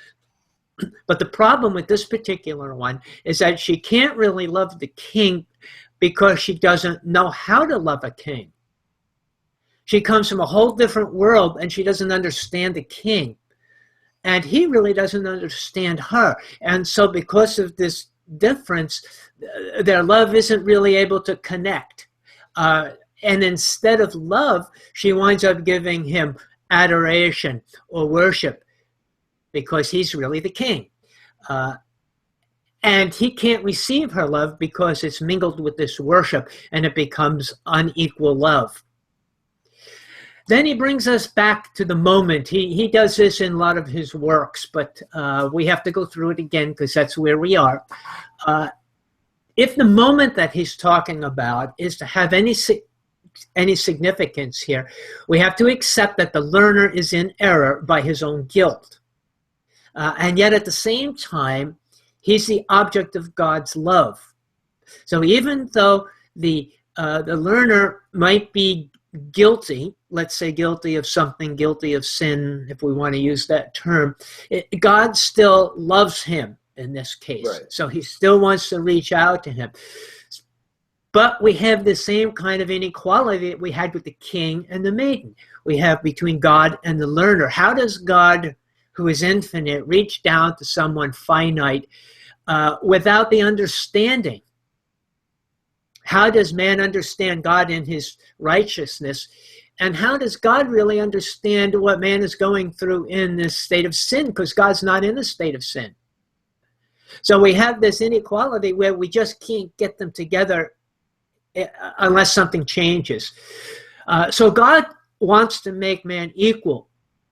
But the problem with this particular one is that she can't really love the king because she doesn't know how to love a king. She comes from a whole different world, and she doesn't understand the king. And he really doesn't understand her. And so because of this difference, their love isn't really able to connect. And instead of love, she winds up giving him adoration or worship, because he's really the king. And he can't receive her love because it's mingled with this worship, and it becomes unequal love. Then he brings us back to the moment. He does this in a lot of his works, but we have to go through it again because that's where we are. If the moment that he's talking about is to have any significance here, we have to accept that the learner is in error by his own guilt. And yet at the same time, he's the object of God's love. So even though the learner might be guilty, let's say guilty of something, guilty of sin, if we want to use that term, God still loves him in this case. Right. So he still wants to reach out to him. But we have the same kind of inequality that we had with the king and the maiden. We have between God and the learner. How does God, who is infinite, reach down to someone finite without the understanding? How does man understand God in his righteousness? And how does God really understand what man is going through in this state of sin? Because God's not in a state of sin. So we have this inequality where we just can't get them together unless something changes. So God wants to make man equal.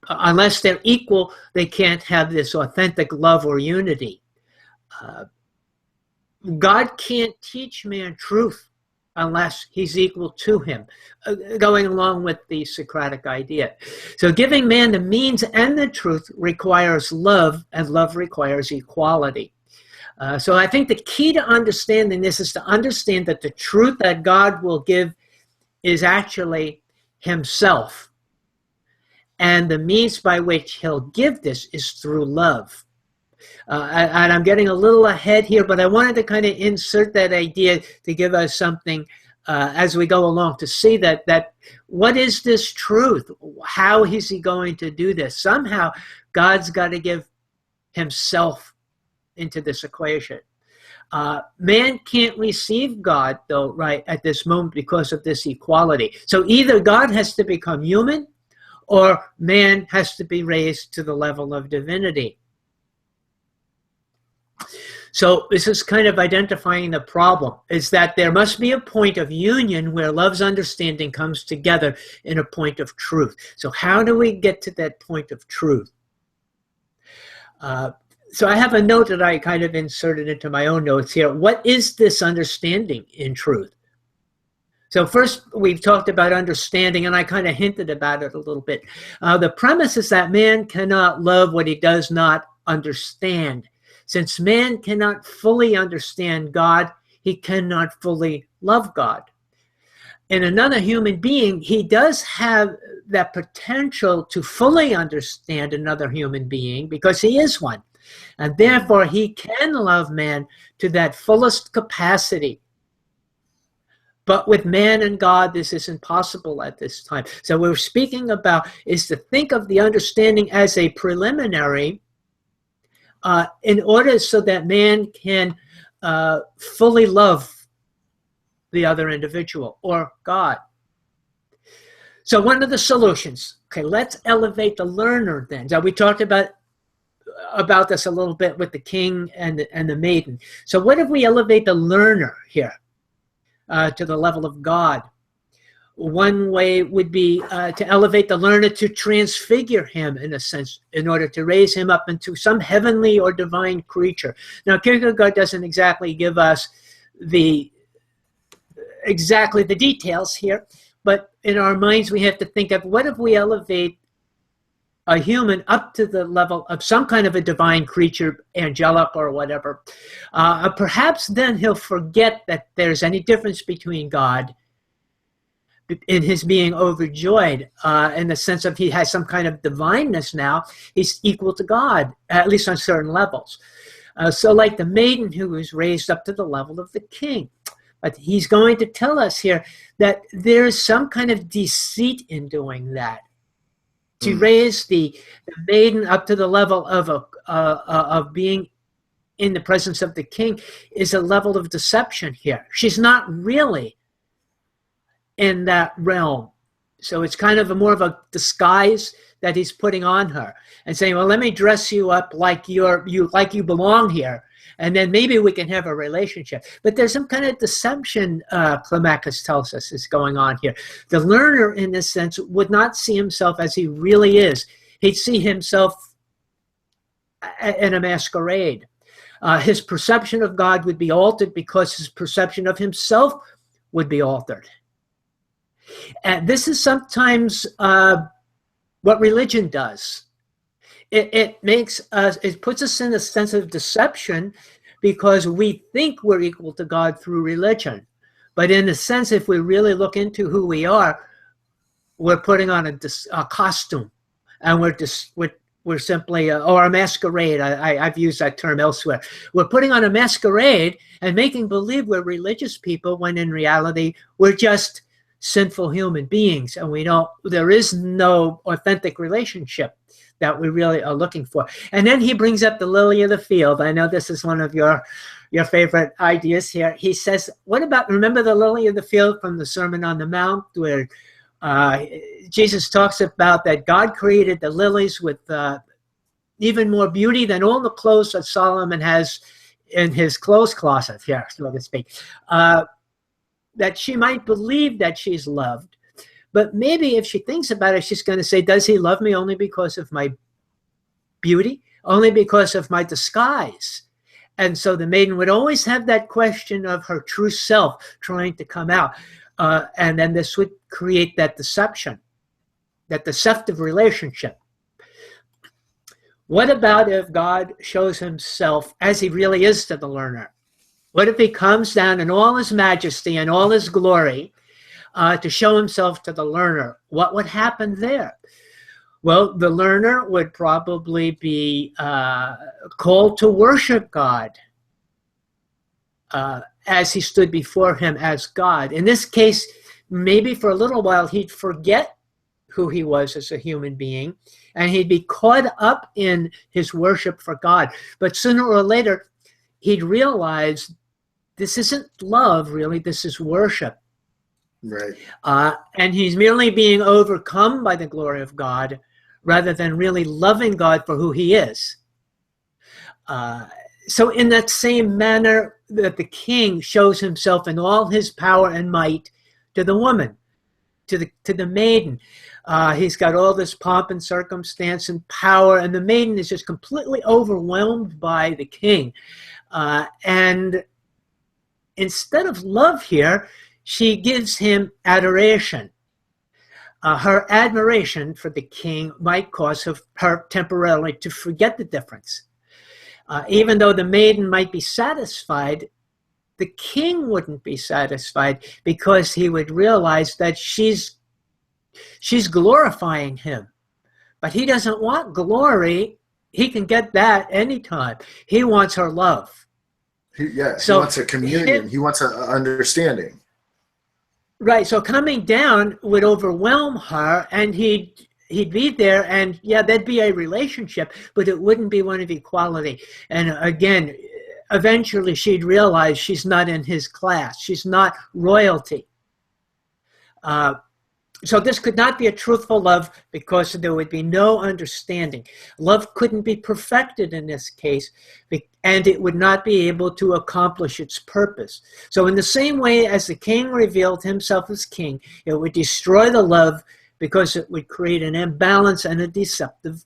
Unless they're equal, they can't have this authentic love or unity. God can't teach man truth unless he's equal to him, going along with the Socratic idea. So giving man the means and the truth requires love, and love requires equality. So I think the key to understanding this is to understand that the truth that God will give is actually himself. And the means by which he'll give this is through love. And I'm getting a little ahead here, but I wanted to kind of insert that idea to give us something as we go along to see that what is this truth? How is he going to do this? Somehow God's got to give himself into this equation. Man can't receive God, though, right at this moment because of this equality. So either God has to become human or man has to be raised to the level of divinity. So this is kind of identifying the problem, is that there must be a point of union where love's understanding comes together in a point of truth. So how do we get to that point of truth? So I have a note that I kind of inserted into my own notes here. What is this understanding in truth? So first, we've talked about understanding, and I kind of hinted about it a little bit. The premise is that man cannot love what he does not understand. Since man cannot fully understand God, he cannot fully love God. In another human being, he does have that potential to fully understand another human being because he is one. And therefore, he can love man to that fullest capacity. But with man and God, this isn't possible at this time. So what we're speaking about is to think of the understanding as a preliminary in order so that man can fully love the other individual or God. So one of the solutions, okay, let's elevate the learner then. So we talked about this a little bit with the king and the maiden. So what if we elevate the learner here to the level of God? One way would be to elevate the learner, to transfigure him in a sense, in order to raise him up into some heavenly or divine creature. Now, Kierkegaard doesn't exactly give us exactly the details here, but in our minds we have to think of, what if we elevate a human up to the level of some kind of a divine creature, angelic or whatever? Perhaps then he'll forget that there's any difference between God in his being overjoyed, in the sense of he has some kind of divineness now. He's equal to God, at least on certain levels. So like the maiden who was raised up to the level of the king. But he's going to tell us here that there's some kind of deceit in doing that. To raise the maiden up to the level of being in the presence of the king is a level of deception here. She's not really in that realm. So it's kind of more of a disguise that he's putting on her and saying, well, let me dress you up like you belong here, and then maybe we can have a relationship. But there's some kind of deception, Climacus tells us, is going on here. The learner, in this sense, would not see himself as he really is. He'd see himself in a masquerade. His perception of God would be altered because his perception of himself would be altered. And this is sometimes what religion does. It puts us in a sense of deception because we think we're equal to God through religion. But in a sense, if we really look into who we are, we're putting on a costume, and we're simply, or a masquerade. I've used that term elsewhere. We're putting on a masquerade and making believe we're religious people when in reality we're just sinful human beings, and there is no authentic relationship that we really are looking for. And then he brings up the lily of the field. I know this is one of your favorite ideas here. He says, what about, remember the lily of the field from the Sermon on the Mount, where Jesus talks about that God created the lilies with even more beauty than all the clothes that Solomon has in his clothes closet here, so to speak. That she might believe that she's loved. But maybe if she thinks about it, she's going to say, does he love me only because of my beauty? Only because of my disguise? And so the maiden would always have that question of her true self trying to come out. And then this would create that deception, that deceptive relationship. What about if God shows himself as he really is to the learner? What if he comes down in all his majesty and all his glory to show himself to the learner? What would happen there? Well, the learner would probably be called to worship God. as he stood before him as God. In this case, maybe for a little while he'd forget who he was as a human being, and he'd be caught up in his worship for God. But sooner or later, he'd realize this isn't love, really, this is worship. Right. And he's merely being overcome by the glory of God rather than really loving God for who he is. So in that same manner that the king shows himself in all his power and might to the woman, to the maiden. He's got all this pomp and circumstance and power, and the maiden is just completely overwhelmed by the king. And instead of love here, she gives him adoration. Her admiration for the king might cause her temporarily to forget the difference. Even though the maiden might be satisfied, the king wouldn't be satisfied because he would realize that she's glorifying him. But he doesn't want glory. He can get that anytime. He wants her love. He wants a communion. He wants an understanding. Right. So coming down would overwhelm her, and he'd be there, and yeah, there'd be a relationship, but it wouldn't be one of equality. And again, eventually she'd realize she's not in his class. She's not royalty. So this could not be a truthful love because there would be no understanding. Love couldn't be perfected in this case, and it would not be able to accomplish its purpose. So in the same way as the king revealed himself as king, it would destroy the love because it would create an imbalance and a deceptive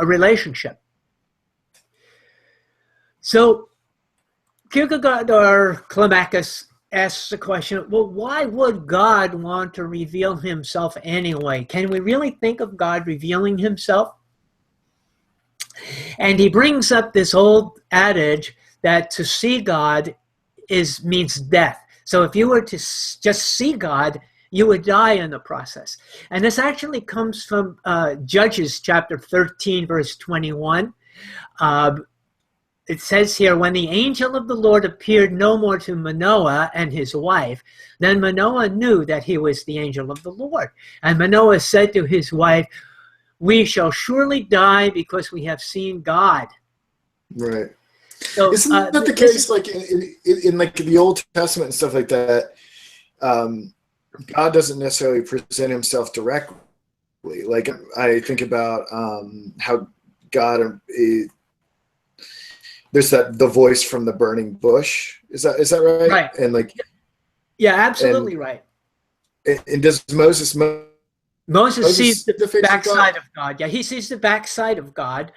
relationship. So Kierkegaard or Climacus asks the question, well, why would God want to reveal himself anyway? Can we really think of God revealing himself? And he brings up this old adage that to see God means death. So if you were to just see God, you would die in the process. And this actually comes from Judges chapter 13, verse 21. It says here, when the angel of the Lord appeared no more to Manoah and his wife, then Manoah knew that he was the angel of the Lord. And Manoah said to his wife, we shall surely die because we have seen God. Right. So, isn't that the case, like in like the Old Testament and stuff like that? God doesn't necessarily present himself directly. Like I think about how God there's the voice from the burning bush. Is that right? Right. And like, yeah, absolutely right. And does Moses sees the backside of God? Yeah, he sees the backside of God.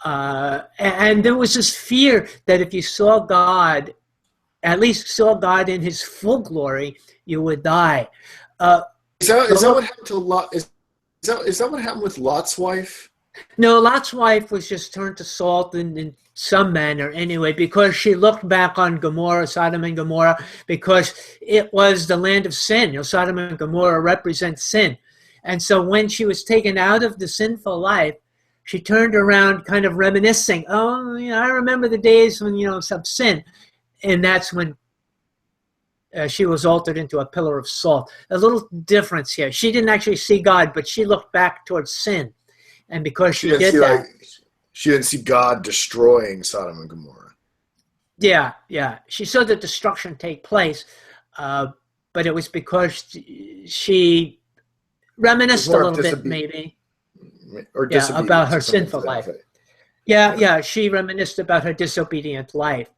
And there was this fear that if you saw God, at least saw God in his full glory, you would die. Is that what happened to Lot? Is that what happened with Lot's wife? No, Lot's wife was just turned to salt in some manner anyway, because she looked back on Gomorrah, Sodom and Gomorrah, because it was the land of sin. You know, Sodom and Gomorrah represent sin. And so when she was taken out of the sinful life, she turned around kind of reminiscing, oh, I remember the days when, some sin. And that's when she was altered into a pillar of salt. A little difference here. She didn't actually see God, but she looked back towards sin. And because she did that, she didn't see God destroying Sodom and Gomorrah. Yeah. She saw the destruction take place, but it was because she reminisced a little bit, maybe, about her sinful life. She reminisced about her disobedient life.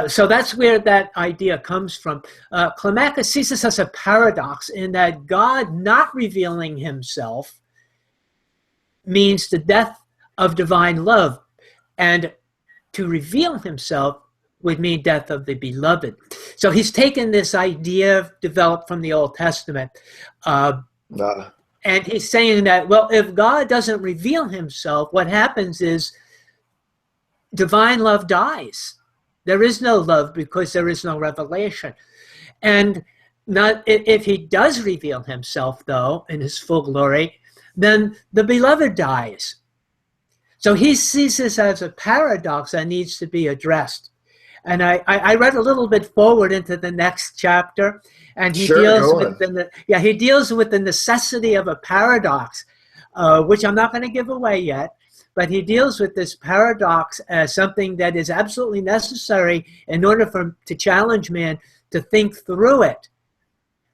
So that's where that idea comes from. Climacus sees this as a paradox in that God not revealing himself means the death of divine love, and to reveal himself would mean death of the beloved. So he's taken this idea developed from the Old Testament, and he's saying that, well, if God doesn't reveal himself, what happens is divine love dies. There is no love because there is no revelation. And not if he does reveal himself, though, in his full glory, then the beloved dies. So he sees this as a paradox that needs to be addressed. And I read a little bit forward into the next chapter, and he Sure, deals go with on. he deals with the necessity of a paradox, which I'm not going to give away yet. But he deals with this paradox as something that is absolutely necessary in order to challenge man to think through it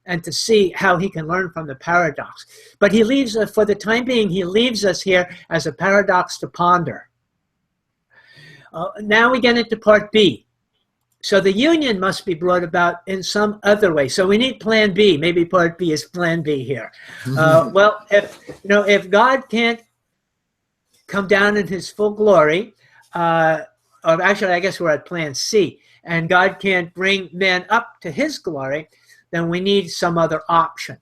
and to see how he can learn from the paradox. But he leaves us, for the time being, he leaves us here as a paradox to ponder. Now we get into part B. So the union must be brought about in some other way. So we need plan B. Maybe part B is plan B here. Well, if God can't come down in his full glory, or actually, I guess we're at plan C, and God can't bring man up to his glory, then we need some other option.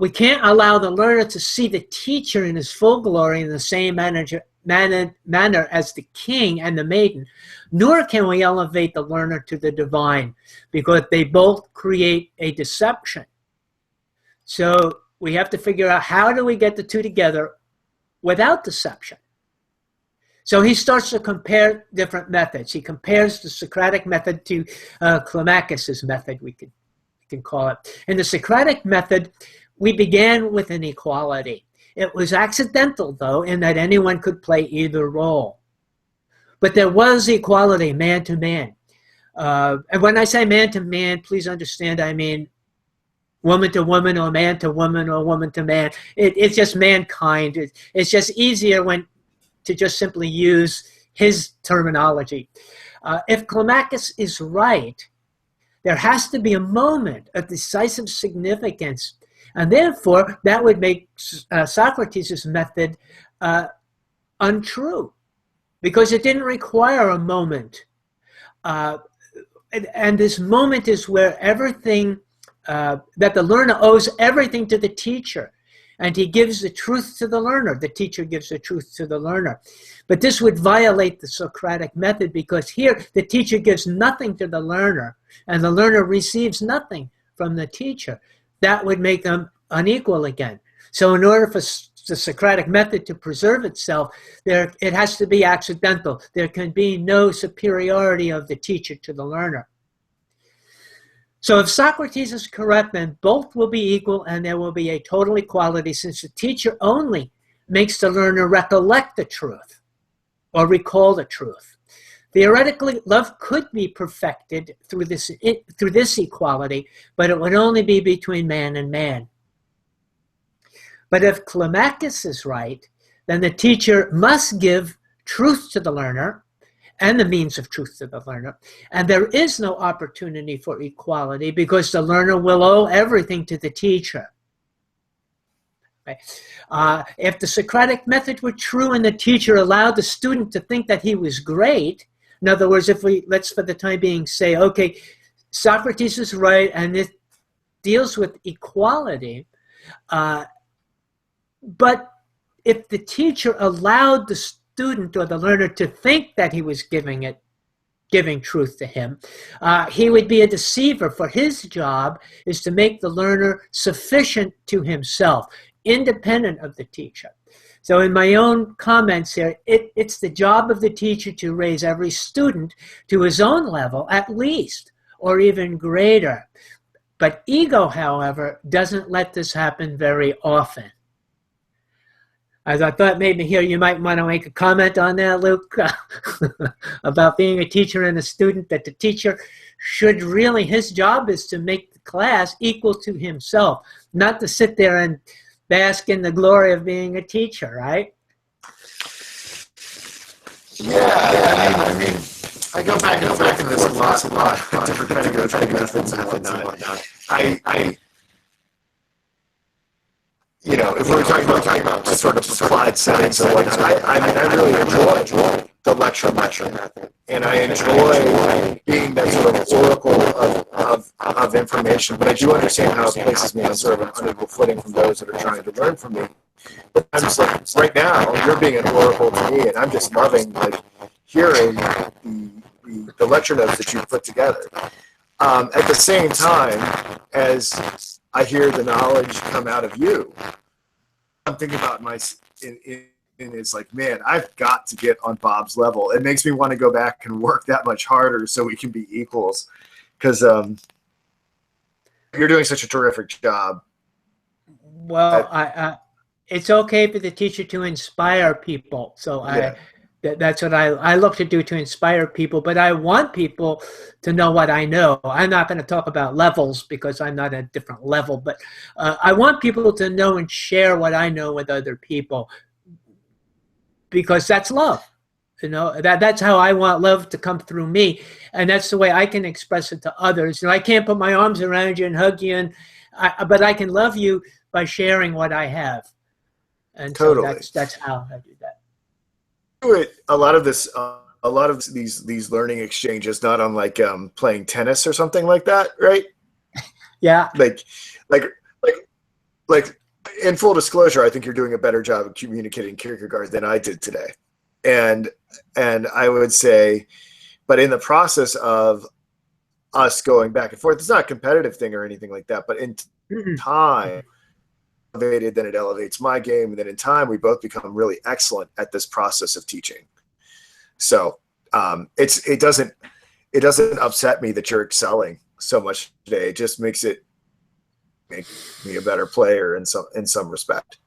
We can't allow the learner to see the teacher in his full glory in the same manner as the king and the maiden, nor can we elevate the learner to the divine, because they both create a deception. So we have to figure out, how do we get the two together without deception? So he starts to compare different methods. He compares the Socratic method to Climacus's method, we can call it. In the Socratic method, we began with an equality. It was accidental, though, in that anyone could play either role. But there was equality, man to man. And when I say man to man, please understand, I mean woman to woman, or man to woman, or woman to man. It's just mankind. It's just easier to just simply use his terminology. If Climacus is right, there has to be a moment of decisive significance, and therefore that would make Socrates' method untrue, because it didn't require a moment. And this moment is where everything, that the learner owes everything to the teacher, and he gives the truth to the learner. The teacher gives the truth to the learner. But this would violate the Socratic method, because here the teacher gives nothing to the learner, and the learner receives nothing from the teacher. That would make them unequal again. So in order for the Socratic method to preserve itself, it has to be accidental. There can be no superiority of the teacher to the learner. So if Socrates is correct, then both will be equal, and there will be a total equality, since the teacher only makes the learner recollect the truth or recall the truth. Theoretically, love could be perfected through this equality, but it would only be between man and man. But if Climacus is right, then the teacher must give truth to the learner and the means of truth to the learner. And there is no opportunity for equality, because the learner will owe everything to the teacher. If the Socratic method were true and the teacher allowed the student to think that he was great, in other words, let's for the time being say, okay, Socrates is right and it deals with equality, but if the teacher allowed the student or the learner to think that he was giving truth to him, he would be a deceiver, for his job is to make the learner sufficient to himself, independent of the teacher. So in my own comments here, it's the job of the teacher to raise every student to his own level, at least, or even greater. But ego, however, doesn't let this happen very often. As I thought maybe here you might want to make a comment on that, Luke, about being a teacher and a student, that the teacher should really, his job is to make the class equal to himself, not to sit there and bask in the glory of being a teacher, right? Yeah, I mean, I go back into this a lot, different pedagogical methods and whatnot. You know, if we're talking about sort of applied settings and whatnot, I really enjoy the lecture method, and I enjoy being that sort of oracle of information. But I do understand how it places me on sort of an unequal footing from those that are trying to learn from me. But I'm just like, right now, you're being an oracle to me, and I'm just loving hearing the lecture notes that you've put together. At the same time as I hear the knowledge come out of you, I'm thinking about and it's like, man, I've got to get on Bob's level. It makes me want to go back and work that much harder so we can be equals. Because you're doing such a terrific job. Well, it's okay for the teacher to inspire people. So Yeah. that's what I look to do, to inspire people. But I want people to know what I know. I'm not going to talk about levels because I'm not at a different level. But I want people to know and share what I know with other people, because that's love. You know, that's how I want love to come through me, and that's the way I can express it to others. You know, I can't put my arms around you and hug you, but I can love you by sharing what I have. And totally. So that's how I do that. A lot of this, a lot of these learning exchanges, not unlike playing tennis or something like that, right? Yeah. Like, in full disclosure, I think you're doing a better job of communicating Kierkegaard than I did today. And I would say, but in the process of us going back and forth, it's not a competitive thing or anything like that, but in time, elevated, then it elevates my game, and then in time we both become really excellent at this process of teaching. So it doesn't upset me that you're excelling so much today. It just makes me a better player in some respect.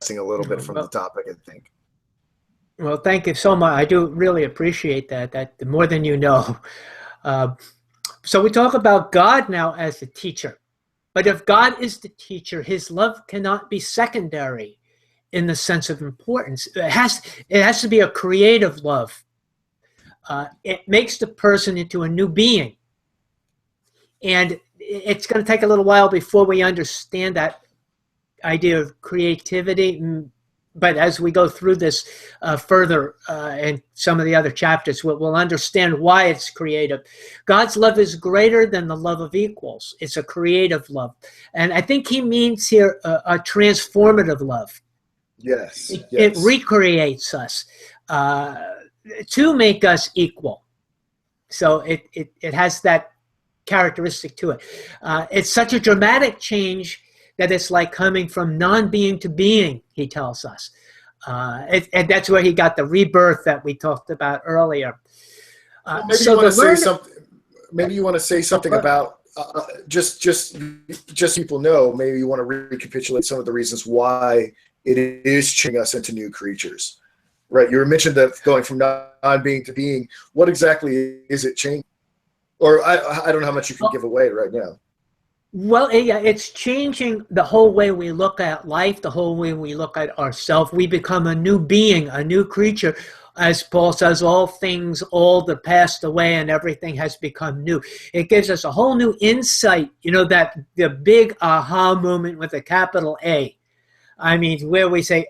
A little bit from the topic, I think. Well, thank you so much. I do really appreciate that. That more than you know. So we talk about God now as the teacher. But if God is the teacher, his love cannot be secondary in the sense of importance. It has to be a creative love. It makes the person into a new being. And it's going to take a little while before we understand that idea of creativity. But as we go through this further in some of the other chapters, we'll understand why it's creative. God's love is greater than the love of equals. It's a creative love. And I think he means here a transformative love. Yes. It recreates us to make us equal. So it has that characteristic to it. It's such a dramatic change that it's like coming from non-being to being, he tells us. And that's where he got the rebirth that we talked about earlier. Maybe you want to say something about, just people know, maybe you want to recapitulate some of the reasons why it is changing us into new creatures, right? You mentioned that going from non-being to being. What exactly is it changing? Or I don't know how much you can give away right now. Well, yeah, it's changing the whole way we look at life, the whole way we look at ourselves. We become a new being, a new creature. As Paul says, all things old are passed away and everything has become new. It gives us a whole new insight, you know, that the big aha moment with a capital A. I mean, where we say,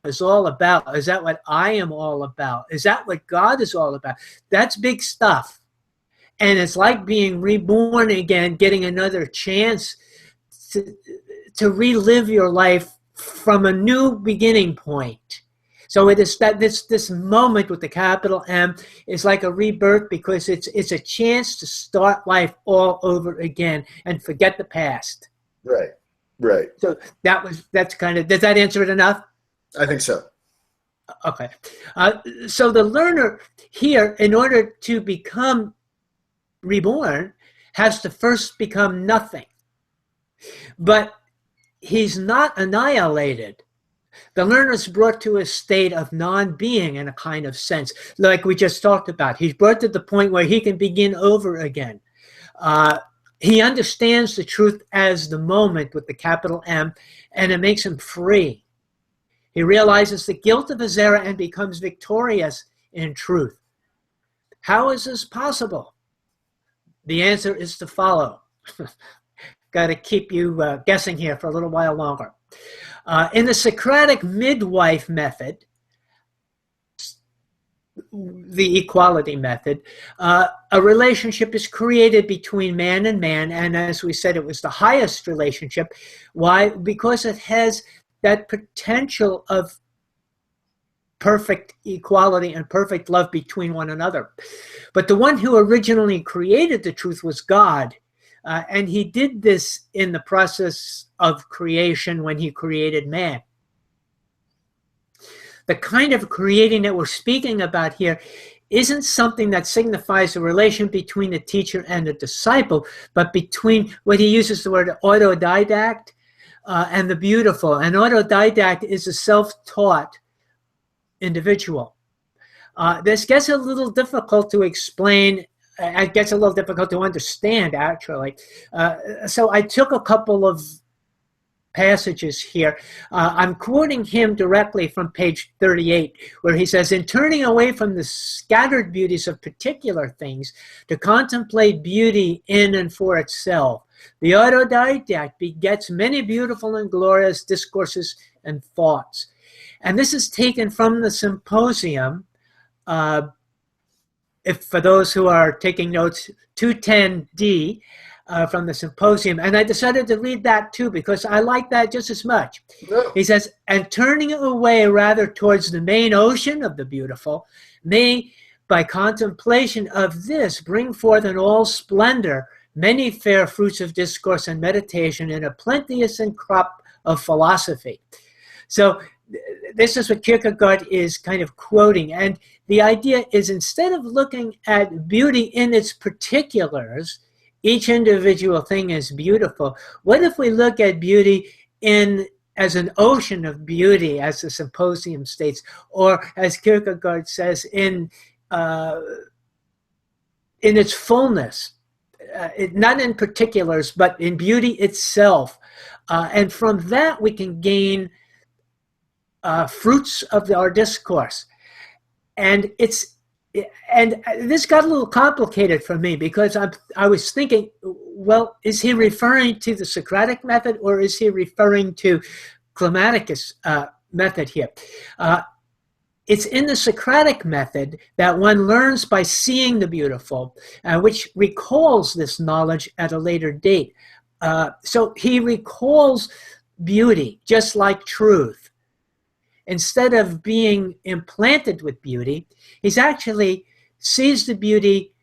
is all about, is that what I am all about? Is that what God is all about? That's big stuff. And it's like being reborn again, getting another chance to relive your life from a new beginning point. So it is that this moment with the capital M is like a rebirth, because it's a chance to start life all over again and forget the past. Right. So that's kind of, does that answer it enough? I think so. Okay. So the learner here, in order to become reborn, has to first become nothing. But he's not annihilated. The learner is brought to a state of non-being in a kind of sense, like we just talked about. He's brought to the point where he can begin over again. He understands the truth as the moment with the capital M, and it makes him free. He realizes the guilt of his error and becomes victorious in truth. How is this possible? The answer is to follow. Got to keep you guessing here for a little while longer. In the Socratic midwife method, the equality method, a relationship is created between man and man, and as we said, it was the highest relationship. Why? Because it has that potential of perfect equality and perfect love between one another. But the one who originally created the truth was God, and he did this in the process of creation when he created man. the kind of creating that we're speaking about here isn't something that signifies a relation between the teacher and the disciple, but between what he uses the word autodidact and the beautiful. An autodidact is a self-taught individual. This gets a little difficult to explain. It gets a little difficult to understand, actually. So I took a couple of passages here. I'm quoting him directly from page 38, where he says, in turning away from the scattered beauties of particular things to contemplate beauty in and for itself, the autodidact begets many beautiful and glorious discourses and thoughts. And this is taken from the Symposium. If for those who are taking notes, 210D, from the Symposium, and I decided to read that too because I like that just as much. Yeah. He says, and turning away rather towards the main ocean of the beautiful, may by contemplation of this bring forth in all splendor many fair fruits of discourse and meditation in a plenteous and crop of philosophy. So this is what Kierkegaard is kind of quoting, and the idea is instead of looking at beauty in its particulars, each individual thing is beautiful. What if we look at beauty as an ocean of beauty, as the Symposium states, or as Kierkegaard says, in its fullness, not in particulars, but in beauty itself. And from that we can gain fruits of our discourse. And this got a little complicated for me because I was thinking, well, is he referring to the Socratic method or is he referring to Climacus' method here? It's in the Socratic method that one learns by seeing the beautiful, which recalls this knowledge at a later date. So he recalls beauty just like truth. Instead of being implanted with beauty, he's actually sees the beauty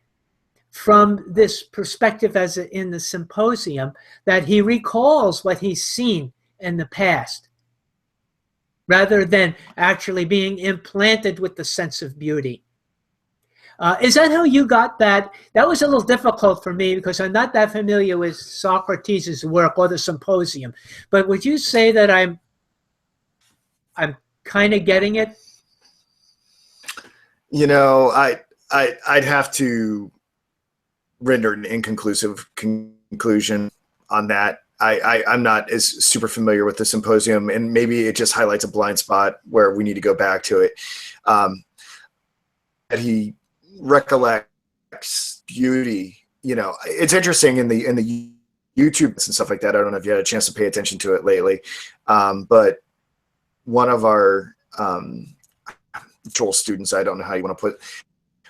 from this perspective as in the Symposium, that he recalls what he's seen in the past, rather than actually being implanted with the sense of beauty. Is that how you got that? That was a little difficult for me because I'm not that familiar with Socrates' work or the Symposium. But would you say that I'm kind of getting it? You know, I'd have to render an inconclusive conclusion on that. I'm not as super familiar with the Symposium, and maybe it just highlights a blind spot where we need to go back to it. That he recollects beauty. You know, it's interesting in the YouTube and stuff like that. I don't know if you had a chance to pay attention to it lately, but one of our Joel students, I don't know how you want to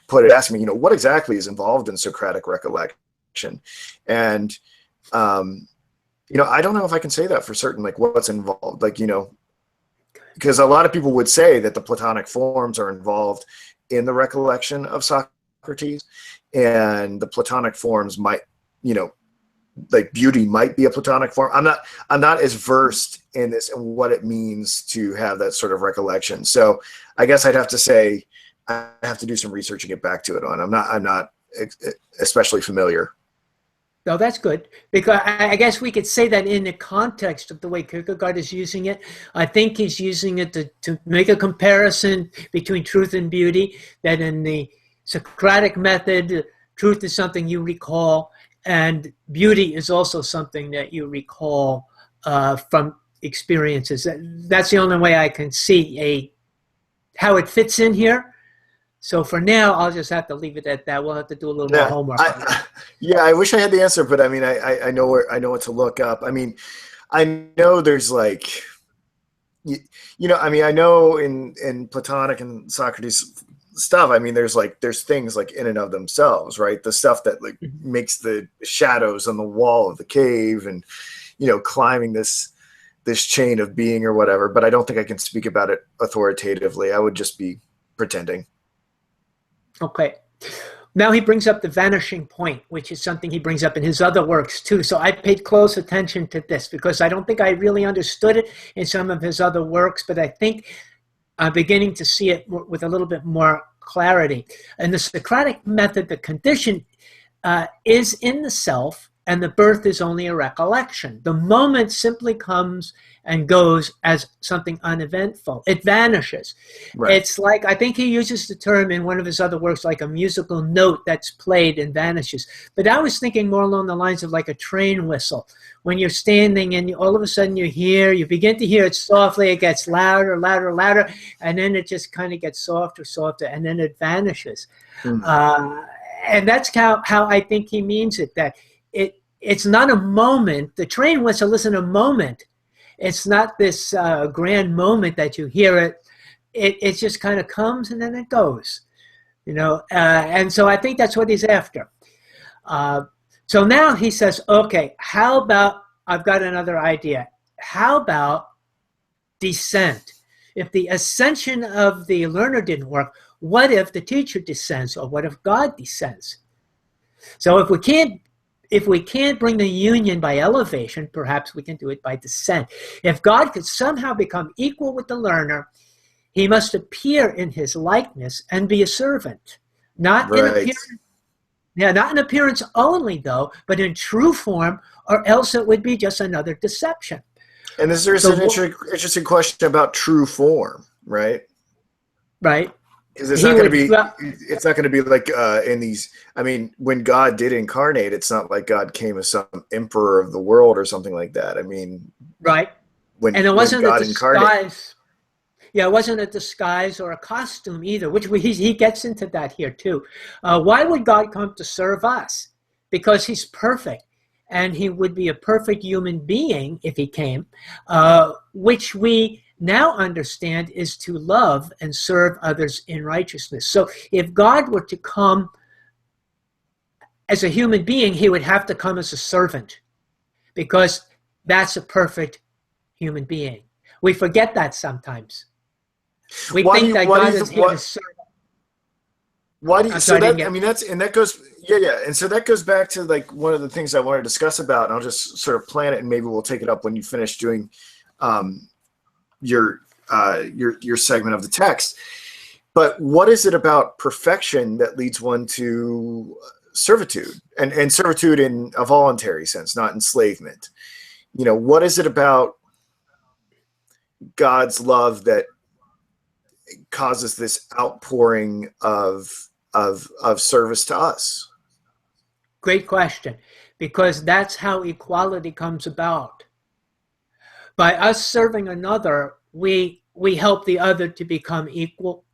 put it, asked me, you know, what exactly is involved in Socratic recollection? And you know, I don't know if I can say that for certain, like what's involved, like, you know, because a lot of people would say that the Platonic forms are involved in the recollection of Socrates, and the Platonic forms might, you know, like beauty might be a Platonic form. I'm not as versed in this and what it means to have that sort of recollection. So I guess I'd have to say I have to do some research and get back to it on. I'm not especially familiar. No, that's good, because I guess we could say that in the context of the way Kierkegaard is using it. I think he's using it to make a comparison between truth and beauty, that in the Socratic method, truth is something you recall, and beauty is also something that you recall from experiences. That's the only way I can see how it fits in here. So for now, I'll just have to leave it at that. We'll have to do a little more homework. I wish I had the answer, but I mean, I know what to look up. I mean, I know there's like, you know, I mean, I know in Platonic and Socrates stuff, I mean, there's things like in and of themselves, right? The stuff that like makes the shadows on the wall of the cave, and you know, climbing this chain of being or whatever. But I don't think I can speak about it authoritatively. I would just be pretending. Okay. Now he brings up the vanishing point, which is something he brings up in his other works too. So I paid close attention to this because I don't think I really understood it in some of his other works, but I think I'm beginning to see it with a little bit more clarity. In the Socratic method, the condition is in the self, and the birth is only a recollection. The moment simply comes and goes as something uneventful. It vanishes. Right. It's like, I think he uses the term in one of his other works, like a musical note that's played and vanishes. But I was thinking more along the lines of like a train whistle. When you're standing and all of a sudden you begin to hear it softly, it gets louder, louder, louder, and then it just kind of gets softer, softer, and then it vanishes. And that's how I think he means it, that it's not a moment. The train whistle isn't a moment. It's not this grand moment that you hear it. It just kind of comes and then it goes, and so I think that's what he's after. So now he says, okay, how about, I've got another idea. How about descent? If the ascension of the learner didn't work, what if the teacher descends, or what if God descends? So if we can't bring the union by elevation, perhaps we can do it by descent. If God could somehow become equal with the learner, he must appear in his likeness and be a servant. Not in appearance. Yeah, not in appearance only, though, but in true form, or else it would be just another deception. And there's an interesting question about true form, right? Right. Because it's not going to be. It's not going to be like in these. I mean, when God did incarnate, it's not like God came as some emperor of the world or something like that. I mean, right. And it wasn't God a disguise. Yeah, it wasn't a disguise or a costume either. Which he gets into that here too. Why would God come to serve us? Because he's perfect, and he would be a perfect human being if he came, which we now understand is to love and serve others in righteousness. So if God were to come as a human being, he would have to come as a servant, because that's a perfect human being. We forget that sometimes. We think that God is here to serve. Why do you, so that, I mean, that goes, yeah. And so that goes back to like one of the things I want to discuss about, and I'll just sort of plan it, and maybe we'll take it up when you finish doing your segment of the text. But what is it about perfection that leads one to servitude, and servitude in a voluntary sense, not enslavement? What is it about God's love that causes this outpouring of service to us? Great question, because that's how equality comes about. By us serving another, we help the other to become equal.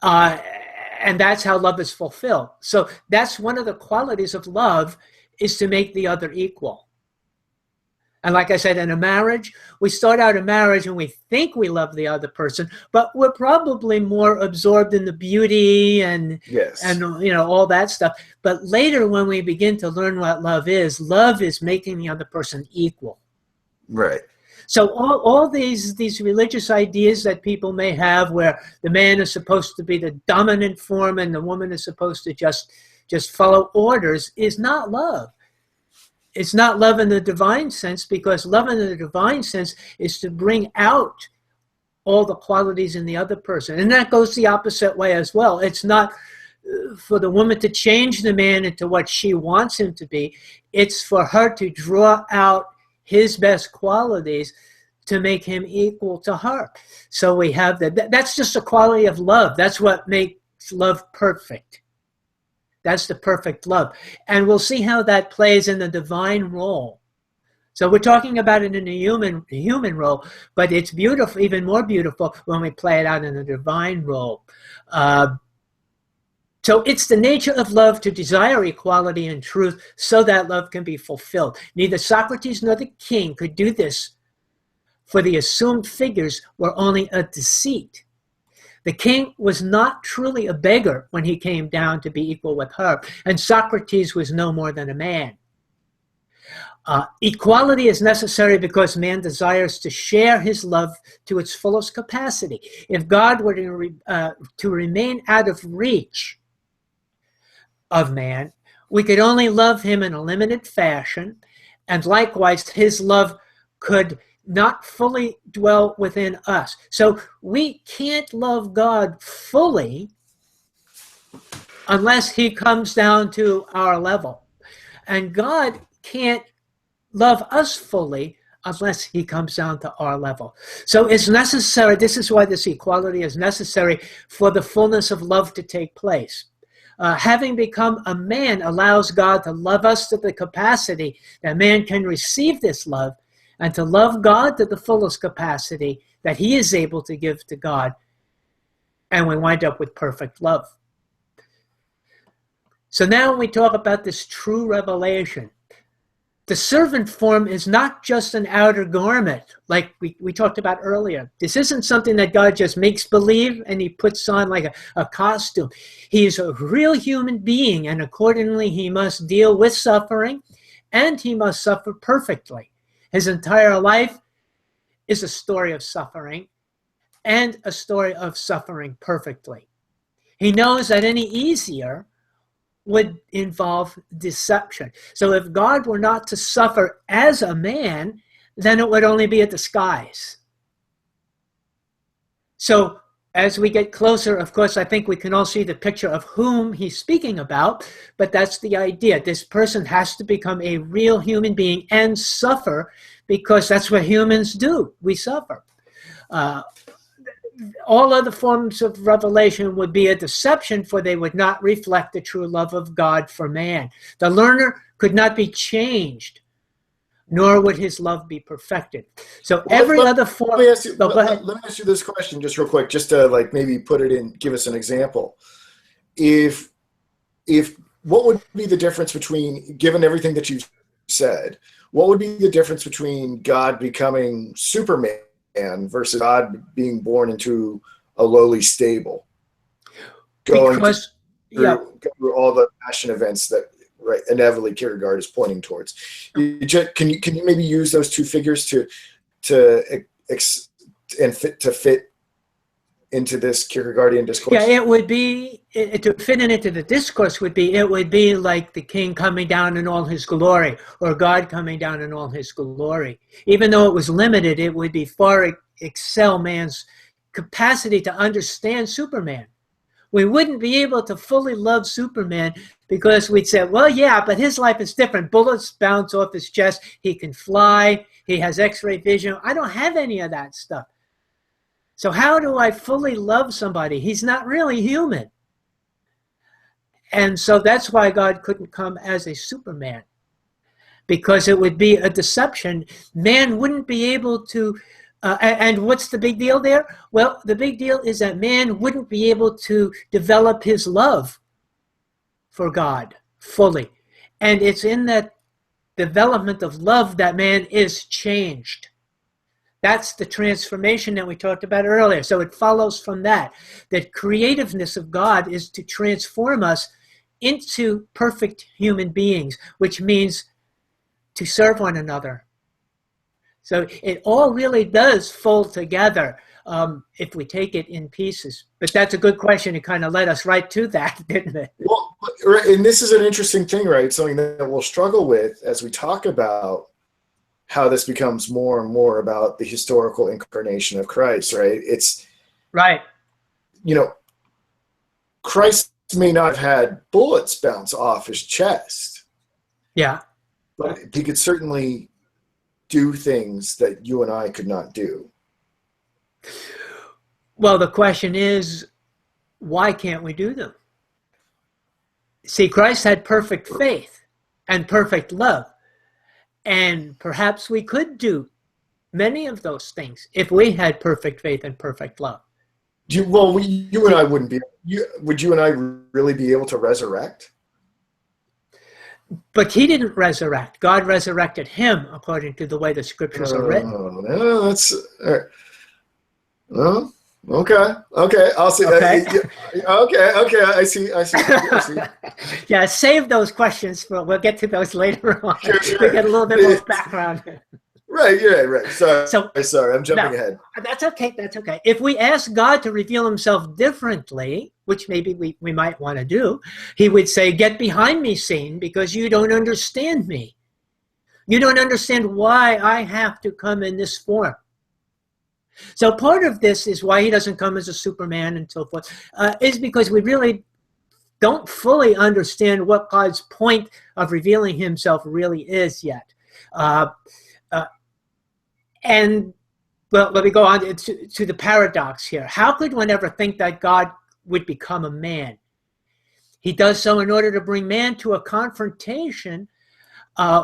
And that's how love is fulfilled. So that's one of the qualities of love, is to make the other equal. And like I said, in a marriage, we start out a marriage and we think we love the other person, but we're probably more absorbed in the beauty and all that stuff. But later, when we begin to learn what love is making the other person equal. Right. So all these religious ideas that people may have, where the man is supposed to be the dominant form and the woman is supposed to just follow orders, is not love. It's not love in the divine sense, because love in the divine sense is to bring out all the qualities in the other person. And that goes the opposite way as well. It's not for the woman to change the man into what she wants him to be. It's for her to draw out his best qualities to make him equal to her. So we have that. That's just a quality of love. That's what makes love perfect. That's the perfect love. And we'll see how that plays in the divine role. So we're talking about it in the human role, but it's beautiful, even more beautiful, when we play it out in the divine role. So it's the nature of love to desire equality and truth so that love can be fulfilled. Neither Socrates nor the king could do this, for the assumed figures were only a deceit. The king was not truly a beggar when he came down to be equal with her, and Socrates was no more than a man. Equality is necessary because man desires to share his love to its fullest capacity. If God were to remain out of reach of man, we could only love him in a limited fashion, and likewise his love could not fully dwell within us. So we can't love God fully unless he comes down to our level. And God can't love us fully unless he comes down to our level. So it's necessary, this is why this equality is necessary for the fullness of love to take place. Having become a man allows God to love us to the capacity that man can receive this love, and to love God to the fullest capacity that he is able to give to God. And we wind up with perfect love. So now when we talk about this true revelation, the servant form is not just an outer garment like we talked about earlier. This isn't something that God just makes believe and he puts on like a costume. He is a real human being, and accordingly he must deal with suffering, and he must suffer perfectly. His entire life is a story of suffering, and a story of suffering perfectly. He knows that any easier would involve deception. So if God were not to suffer as a man, then it would only be a disguise. So as we get closer, of course, I think we can all see the picture of whom he's speaking about, but that's the idea. This person has to become a real human being and suffer, because that's what humans do. We suffer. All other forms of revelation would be a deception, for they would not reflect the true love of God for man. The learner could not be changed, nor would his love be perfected. So every other form... Let me ask you this question just real quick, just to like maybe put it in, give us an example. If what would be the difference between, given everything that you've said, what would be the difference between God becoming Superman versus God being born into a lowly stable, going through all the passion events that inevitably Kierkegaard is pointing towards? Can you maybe use those two figures to fit into this Kierkegaardian discourse? Yeah, it would be, to fit into the discourse would be, it would be like the king coming down in all his glory, or God coming down in all his glory. Even though it was limited, it would be far excel man's capacity to understand Superman. We wouldn't be able to fully love Superman because we'd say, well, yeah, but his life is different. Bullets bounce off his chest. He can fly. He has X-ray vision. I don't have any of that stuff. So how do I fully love somebody? He's not really human. And so that's why God couldn't come as a Superman, because it would be a deception. Man wouldn't be able to, and what's the big deal there? Well, the big deal is that man wouldn't be able to develop his love for God fully. And it's in that development of love that man is changed. That's the transformation that we talked about earlier. So it follows from that creativeness of God is to transform us into perfect human beings, which means to serve one another. So it all really does fold together if we take it in pieces. But that's a good question. It kind of led us right to that, didn't it? Well, and this is an interesting thing, right? Something that we'll struggle with as we talk about how this becomes more and more about the historical incarnation of Christ, right? It's right. Christ may not have had bullets bounce off his chest. Yeah. But he could certainly do things that you and I could not do. Well, the question is, why can't we do them? See, Christ had perfect faith and perfect love. And perhaps we could do many of those things if we had perfect faith and perfect love. You and I wouldn't be. Would you and I really be able to resurrect? But he didn't resurrect. God resurrected him according to the way the scriptures are written. No, that's well, okay. I'll see. Okay. Okay. I see. Yeah, save those questions for. We'll get to those later on. Sure. We get a little bit more background. Right. Sorry. I'm jumping ahead. That's okay. If we ask God to reveal himself differently, which maybe we might want to do, he would say, "Get behind me, Satan, because you don't understand me. You don't understand why I have to come in this form. So part of this is why he doesn't come as a Superman and so forth, is because we really don't fully understand what God's point of revealing himself really is yet. And well, let me go on to the paradox here. How could one ever think that God would become a man? He does so in order to bring man to a confrontation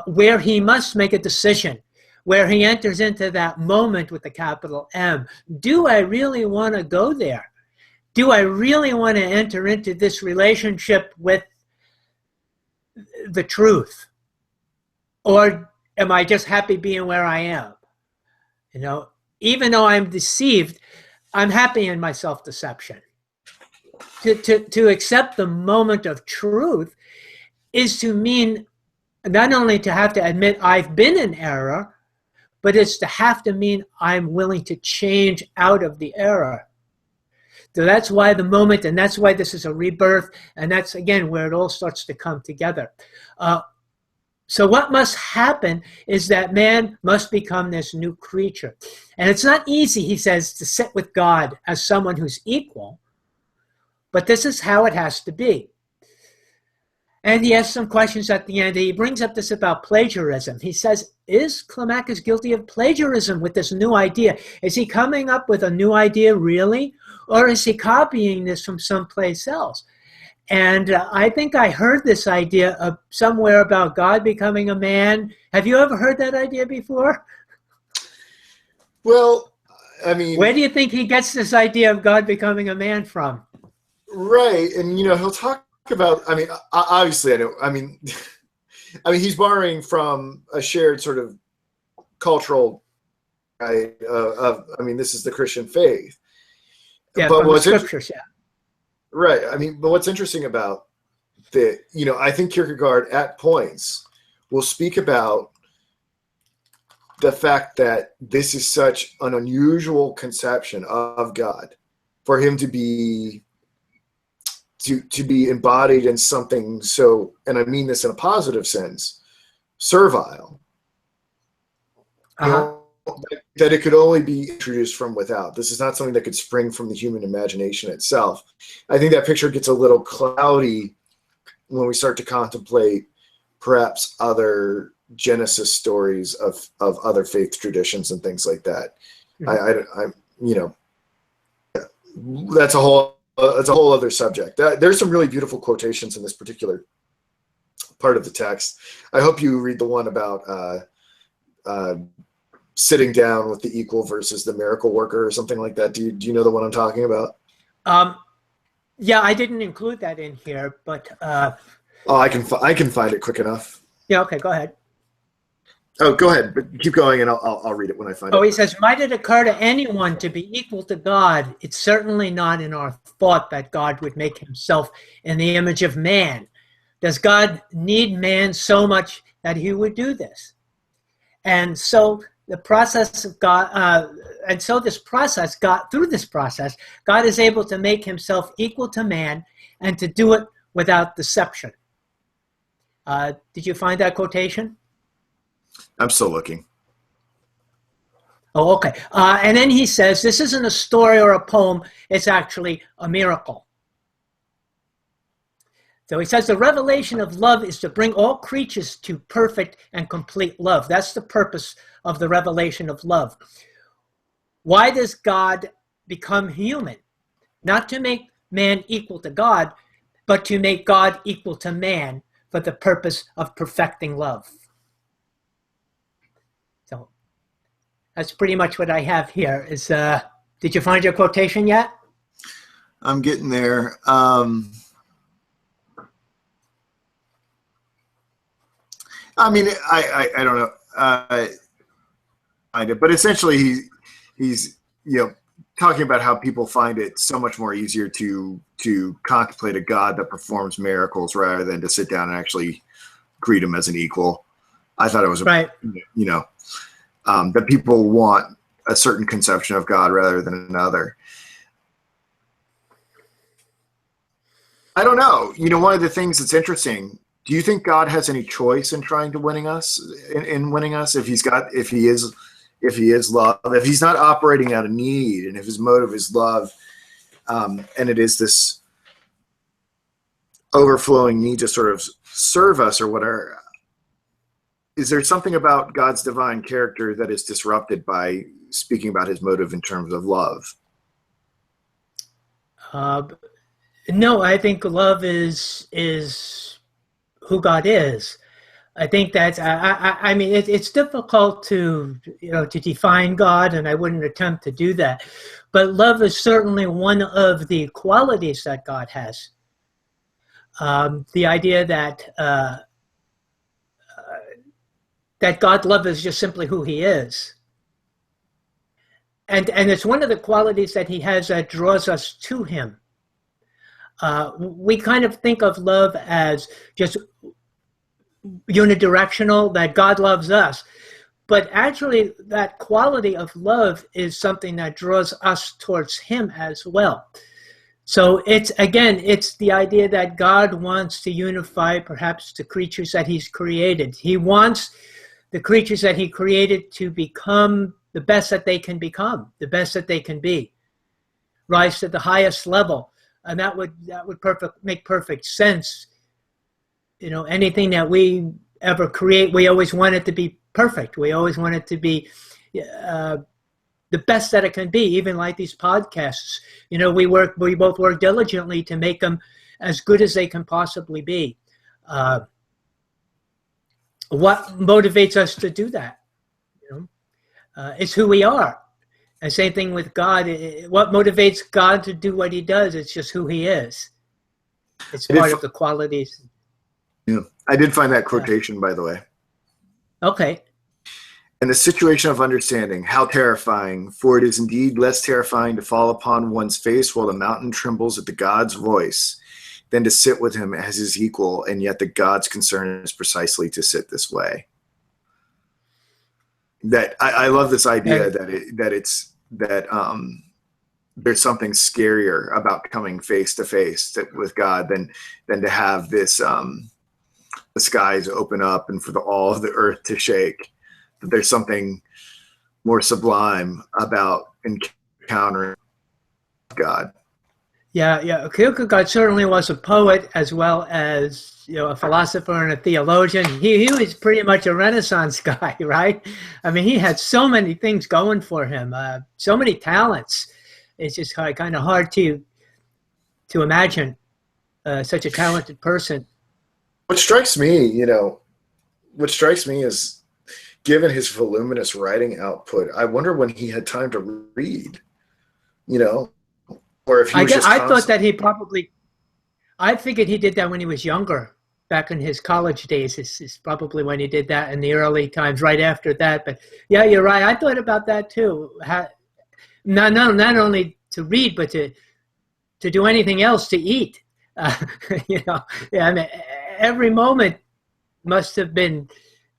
where he must make a decision, where he enters into that moment with the capital M. Do I really want to go there? Do I really want to enter into this relationship with the truth? Or am I just happy being where I am? You know, even though I'm deceived, I'm happy in my self-deception. To accept the moment of truth is to mean not only to have to admit I've been in error, but it's to have to mean I'm willing to change out of the error. So that's why the moment, and that's why this is a rebirth, and that's, again, where it all starts to come together. So what must happen is that man must become this new creature. And it's not easy, he says, to sit with God as someone who's equal, but this is how it has to be. And he asks some questions at the end. He brings up this about plagiarism. He says, is Climacus guilty of plagiarism with this new idea? Is he coming up with a new idea really? Or is he copying this from someplace else? And I think I heard this idea of somewhere about God becoming a man. Have you ever heard that idea before? Well, I mean, where do you think he gets this idea of God becoming a man from? Right. And, you know, he'll talk about, I mean, obviously, I mean, he's borrowing from a shared sort of cultural, right, I mean, this is the Christian faith. Yeah, but from the scriptures, yeah. Right. I mean, but what's interesting about the, you know, I think Kierkegaard at points will speak about the fact that this is such an unusual conception of God for him to be embodied in something so, and I mean this in a positive sense, servile. Uh-huh. That it could only be introduced from without. This is not something that could spring from the human imagination itself. I think that picture gets a little cloudy when we start to contemplate perhaps other Genesis stories of other faith traditions and things like that. Mm-hmm. I you know, that's a whole other subject. There's some really beautiful quotations in this particular part of the text. I hope you read the one about sitting down with the equal versus the miracle worker or something like that. Do you know the one I'm talking about? Yeah, I didn't include that in here, but oh, I can find it quick enough. Yeah, okay, go ahead. Oh, go ahead, but keep going, and I'll read it when I find it. Oh, he says, might it occur to anyone to be equal to God? It's certainly not in our thought that God would make himself in the image of man. Does God need man so much that he would do this? And so the process of God, through this process, God is able to make himself equal to man and to do it without deception. Did you find that quotation? I'm still looking. Oh, okay. And then he says, this isn't a story or a poem, it's actually a miracle. So he says the revelation of love is to bring all creatures to perfect and complete love. That's the purpose of the revelation of love. Why does God become human? Not to make man equal to God, but to make God equal to man for the purpose of perfecting love. So that's pretty much what I have here. Did you find your quotation yet? I'm getting there. I mean, I don't know. But essentially, he's talking about how people find it so much more easier to contemplate a God that performs miracles rather than to sit down and actually greet him as an equal. I thought it was right. That people want a certain conception of God rather than another. I don't know. One of the things that's interesting Do you think God has any choice in trying to winning us, in winning us? If he is love, if he's not operating out of need, and if his motive is love, and it is this overflowing need to sort of serve us or whatever, is there something about God's divine character that is disrupted by speaking about his motive in terms of love? No, I think love is who God is. I think that I mean it's difficult to to define God, and I wouldn't attempt to do that. But love is certainly one of the qualities that God has. The idea that that God love is just simply who he is. And it's one of the qualities that he has that draws us to him. We kind of think of love as just unidirectional, that God loves us. But actually, that quality of love is something that draws us towards him as well. So it's the idea that God wants to unify perhaps the creatures that he's created. He wants the creatures that he created to become the best that they can become, the best that they can be, rise to the highest level. And that would make perfect sense. Anything that we ever create, we always want it to be perfect. We always want it to be the best that it can be. Even like these podcasts, we both work diligently to make them as good as they can possibly be. What motivates us to do that? It's who we are. And same thing with God. What motivates God to do what he does? It's just who he is. It's part of the qualities. Yeah, I did find that quotation, by the way. Okay. In the situation of understanding, how terrifying, for it is indeed less terrifying to fall upon one's face while the mountain trembles at the God's voice than to sit with him as his equal, and yet the God's concern is precisely to sit this way. That I love this idea that there's something scarier about coming face to face with God than to have this the skies open up and for all of the earth to shake. That there's something more sublime about encountering God. Yeah. Kierkegaard certainly was a poet as well as a philosopher and a theologian. He was pretty much a Renaissance guy, right? I mean, he had so many things going for him, so many talents. It's just kind of hard to imagine such a talented person. What strikes me is, given his voluminous writing output, I wonder when he had time to read, or if he was just I thought that I figured he did that when he was younger, back in his college days. Is probably when he did that in the early times, right after that. But yeah, you're right. I thought about that too. Not only to read, but to do anything else, to eat. Yeah, I mean, every moment must have been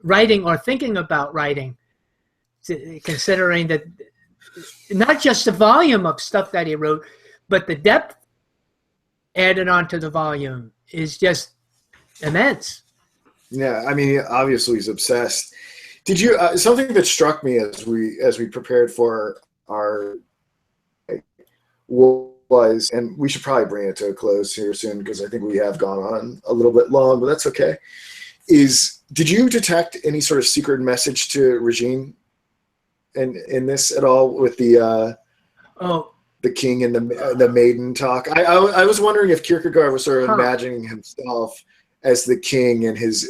writing or thinking about writing, considering that not just the volume of stuff that he wrote, but the depth added onto the volume is just immense. Yeah, I mean, obviously he's obsessed. Did you something that struck me as we prepared for our was, and we should probably bring it to a close here soon because I think we have gone on a little bit long, but that's okay. Did you detect any sort of secret message to Regine in this at all with the king and the maiden talk? I was wondering if Kierkegaard was sort of imagining himself as the king and his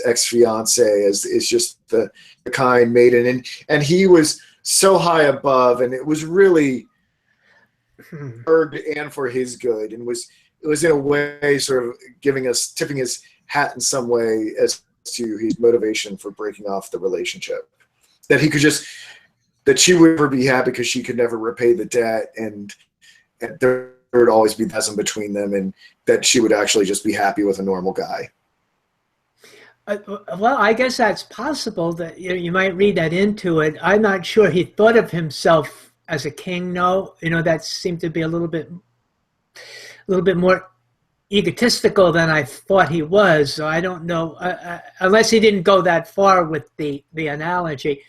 ex-fiancée is just the kind maiden, and he was so high above, and it was really heard and for his good, and it was in a way sort of tipping his hat in some way as to his motivation for breaking off the relationship, that she would never be happy because she could never repay the debt, and there would always be chasm between them, and that she would actually just be happy with a normal guy. Well, I guess that's possible that you might read that into it. I'm not sure he thought of himself as a king. No, that seemed to be a little bit more egotistical than I thought he was. So I don't know, unless he didn't go that far with the analogy.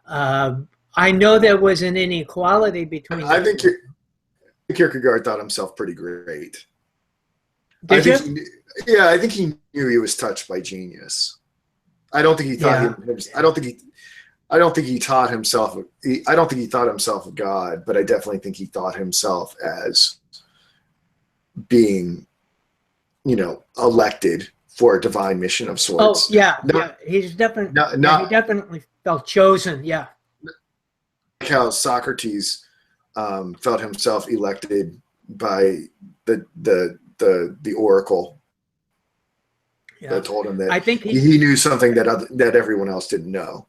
I know there was an inequality between. I think Kierkegaard thought himself pretty great. Did you? I think he knew he was touched by genius. I don't think he thought I don't think he taught himself. I don't think he thought himself a god, but I definitely think he thought himself as being, elected for a divine mission of sorts. Oh yeah, he's definitely. He definitely felt chosen. Yeah. Like how Socrates felt himself elected by the oracle that told him that I think he knew something that everyone else didn't know.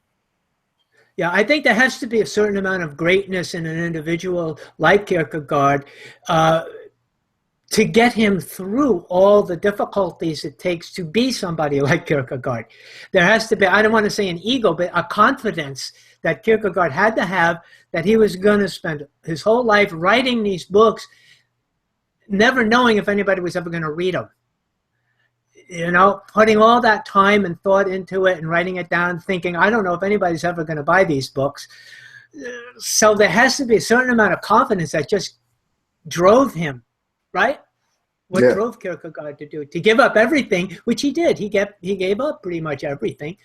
Yeah, I think there has to be a certain amount of greatness in an individual like Kierkegaard to get him through all the difficulties it takes to be somebody like Kierkegaard. There has to be, I don't want to say an ego, but a confidence that Kierkegaard had to have, that he was going to spend his whole life writing these books, never knowing if anybody was ever going to read them. Putting all that time and thought into it and writing it down, thinking, I don't know if anybody's ever going to buy these books. So there has to be a certain amount of confidence that just drove him, right? What drove Kierkegaard to give up everything, which he did. He gave up pretty much everything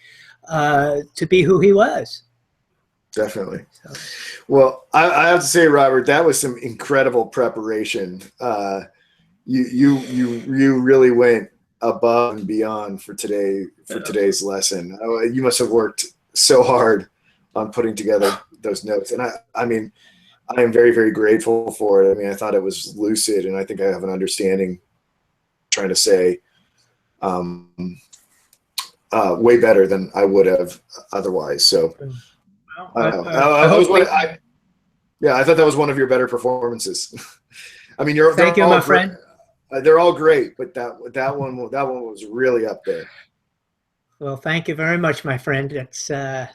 to be who he was. Definitely. Well, I have to say, Robert, that was some incredible preparation. You really went above and beyond for today's lesson. You must have worked so hard on putting together those notes, and I mean, I am very, very grateful for it. I mean, I thought it was lucid, and I think I have an understanding. Trying to say, way better than I would have otherwise. So, I thought that was one of your better performances. I mean, thank you, my friend. They're all great, but that one was really up there. Well, thank you very much, my friend. It's worth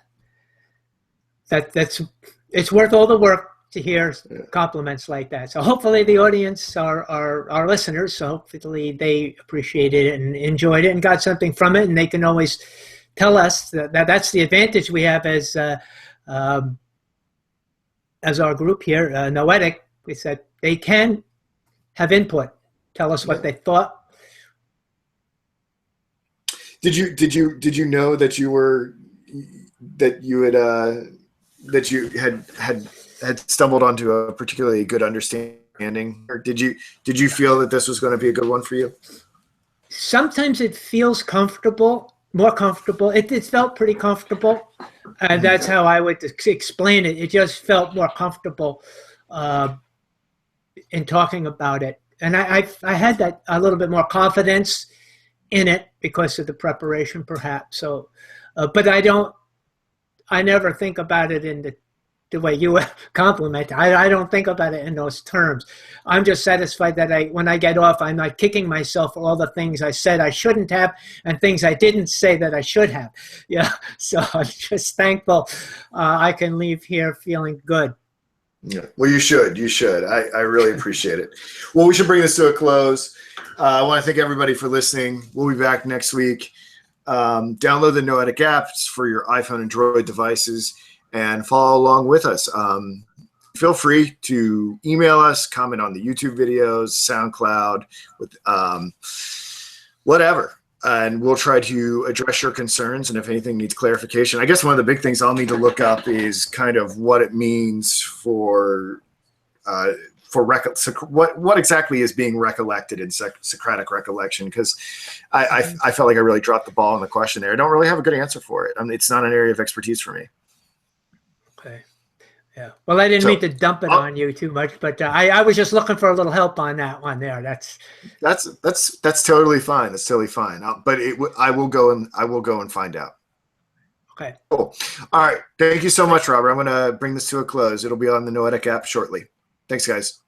all the work to hear compliments like that. So hopefully the audience are our listeners. So hopefully they appreciated it and enjoyed it and got something from it. And they can always tell us that's the advantage we have as our group here, Noetic. We said they can have input. Tell us what they thought. Did you know that you had stumbled onto a particularly good understanding, or did you feel that this was going to be a good one for you? Sometimes it feels more comfortable. It felt pretty comfortable, and that's how I would explain it. It just felt more comfortable in talking about it. And I had that a little bit more confidence in it because of the preparation, perhaps. So, but I never think about it in the way you compliment. I don't think about it in those terms. I'm just satisfied that when I get off, I'm not kicking myself for all the things I said I shouldn't have and things I didn't say that I should have. Yeah. So I'm just thankful I can leave here feeling good. Yeah. Well, you should. I really appreciate it. Well, we should bring this to a close. I want to thank everybody for listening. We'll be back next week. Download the Noetic apps for your iPhone and Android devices and follow along with us. Feel free to email us, comment on the YouTube videos, SoundCloud, with whatever. And we'll try to address your concerns, and if anything needs clarification. I guess one of the big things I'll need to look up is kind of what it means for what exactly is being recollected in Socratic recollection, because I felt like I really dropped the ball in the question there. I don't really have a good answer for it. I mean, it's not an area of expertise for me. Okay. Yeah. Well, I didn't mean to dump it on you too much, but I was just looking for a little help on that one there. That's totally fine. That's totally fine. But I will go and find out. Okay. Cool. All right. Thank you so much, Robert. I'm going to bring this to a close. It'll be on the Noetic app shortly. Thanks, guys.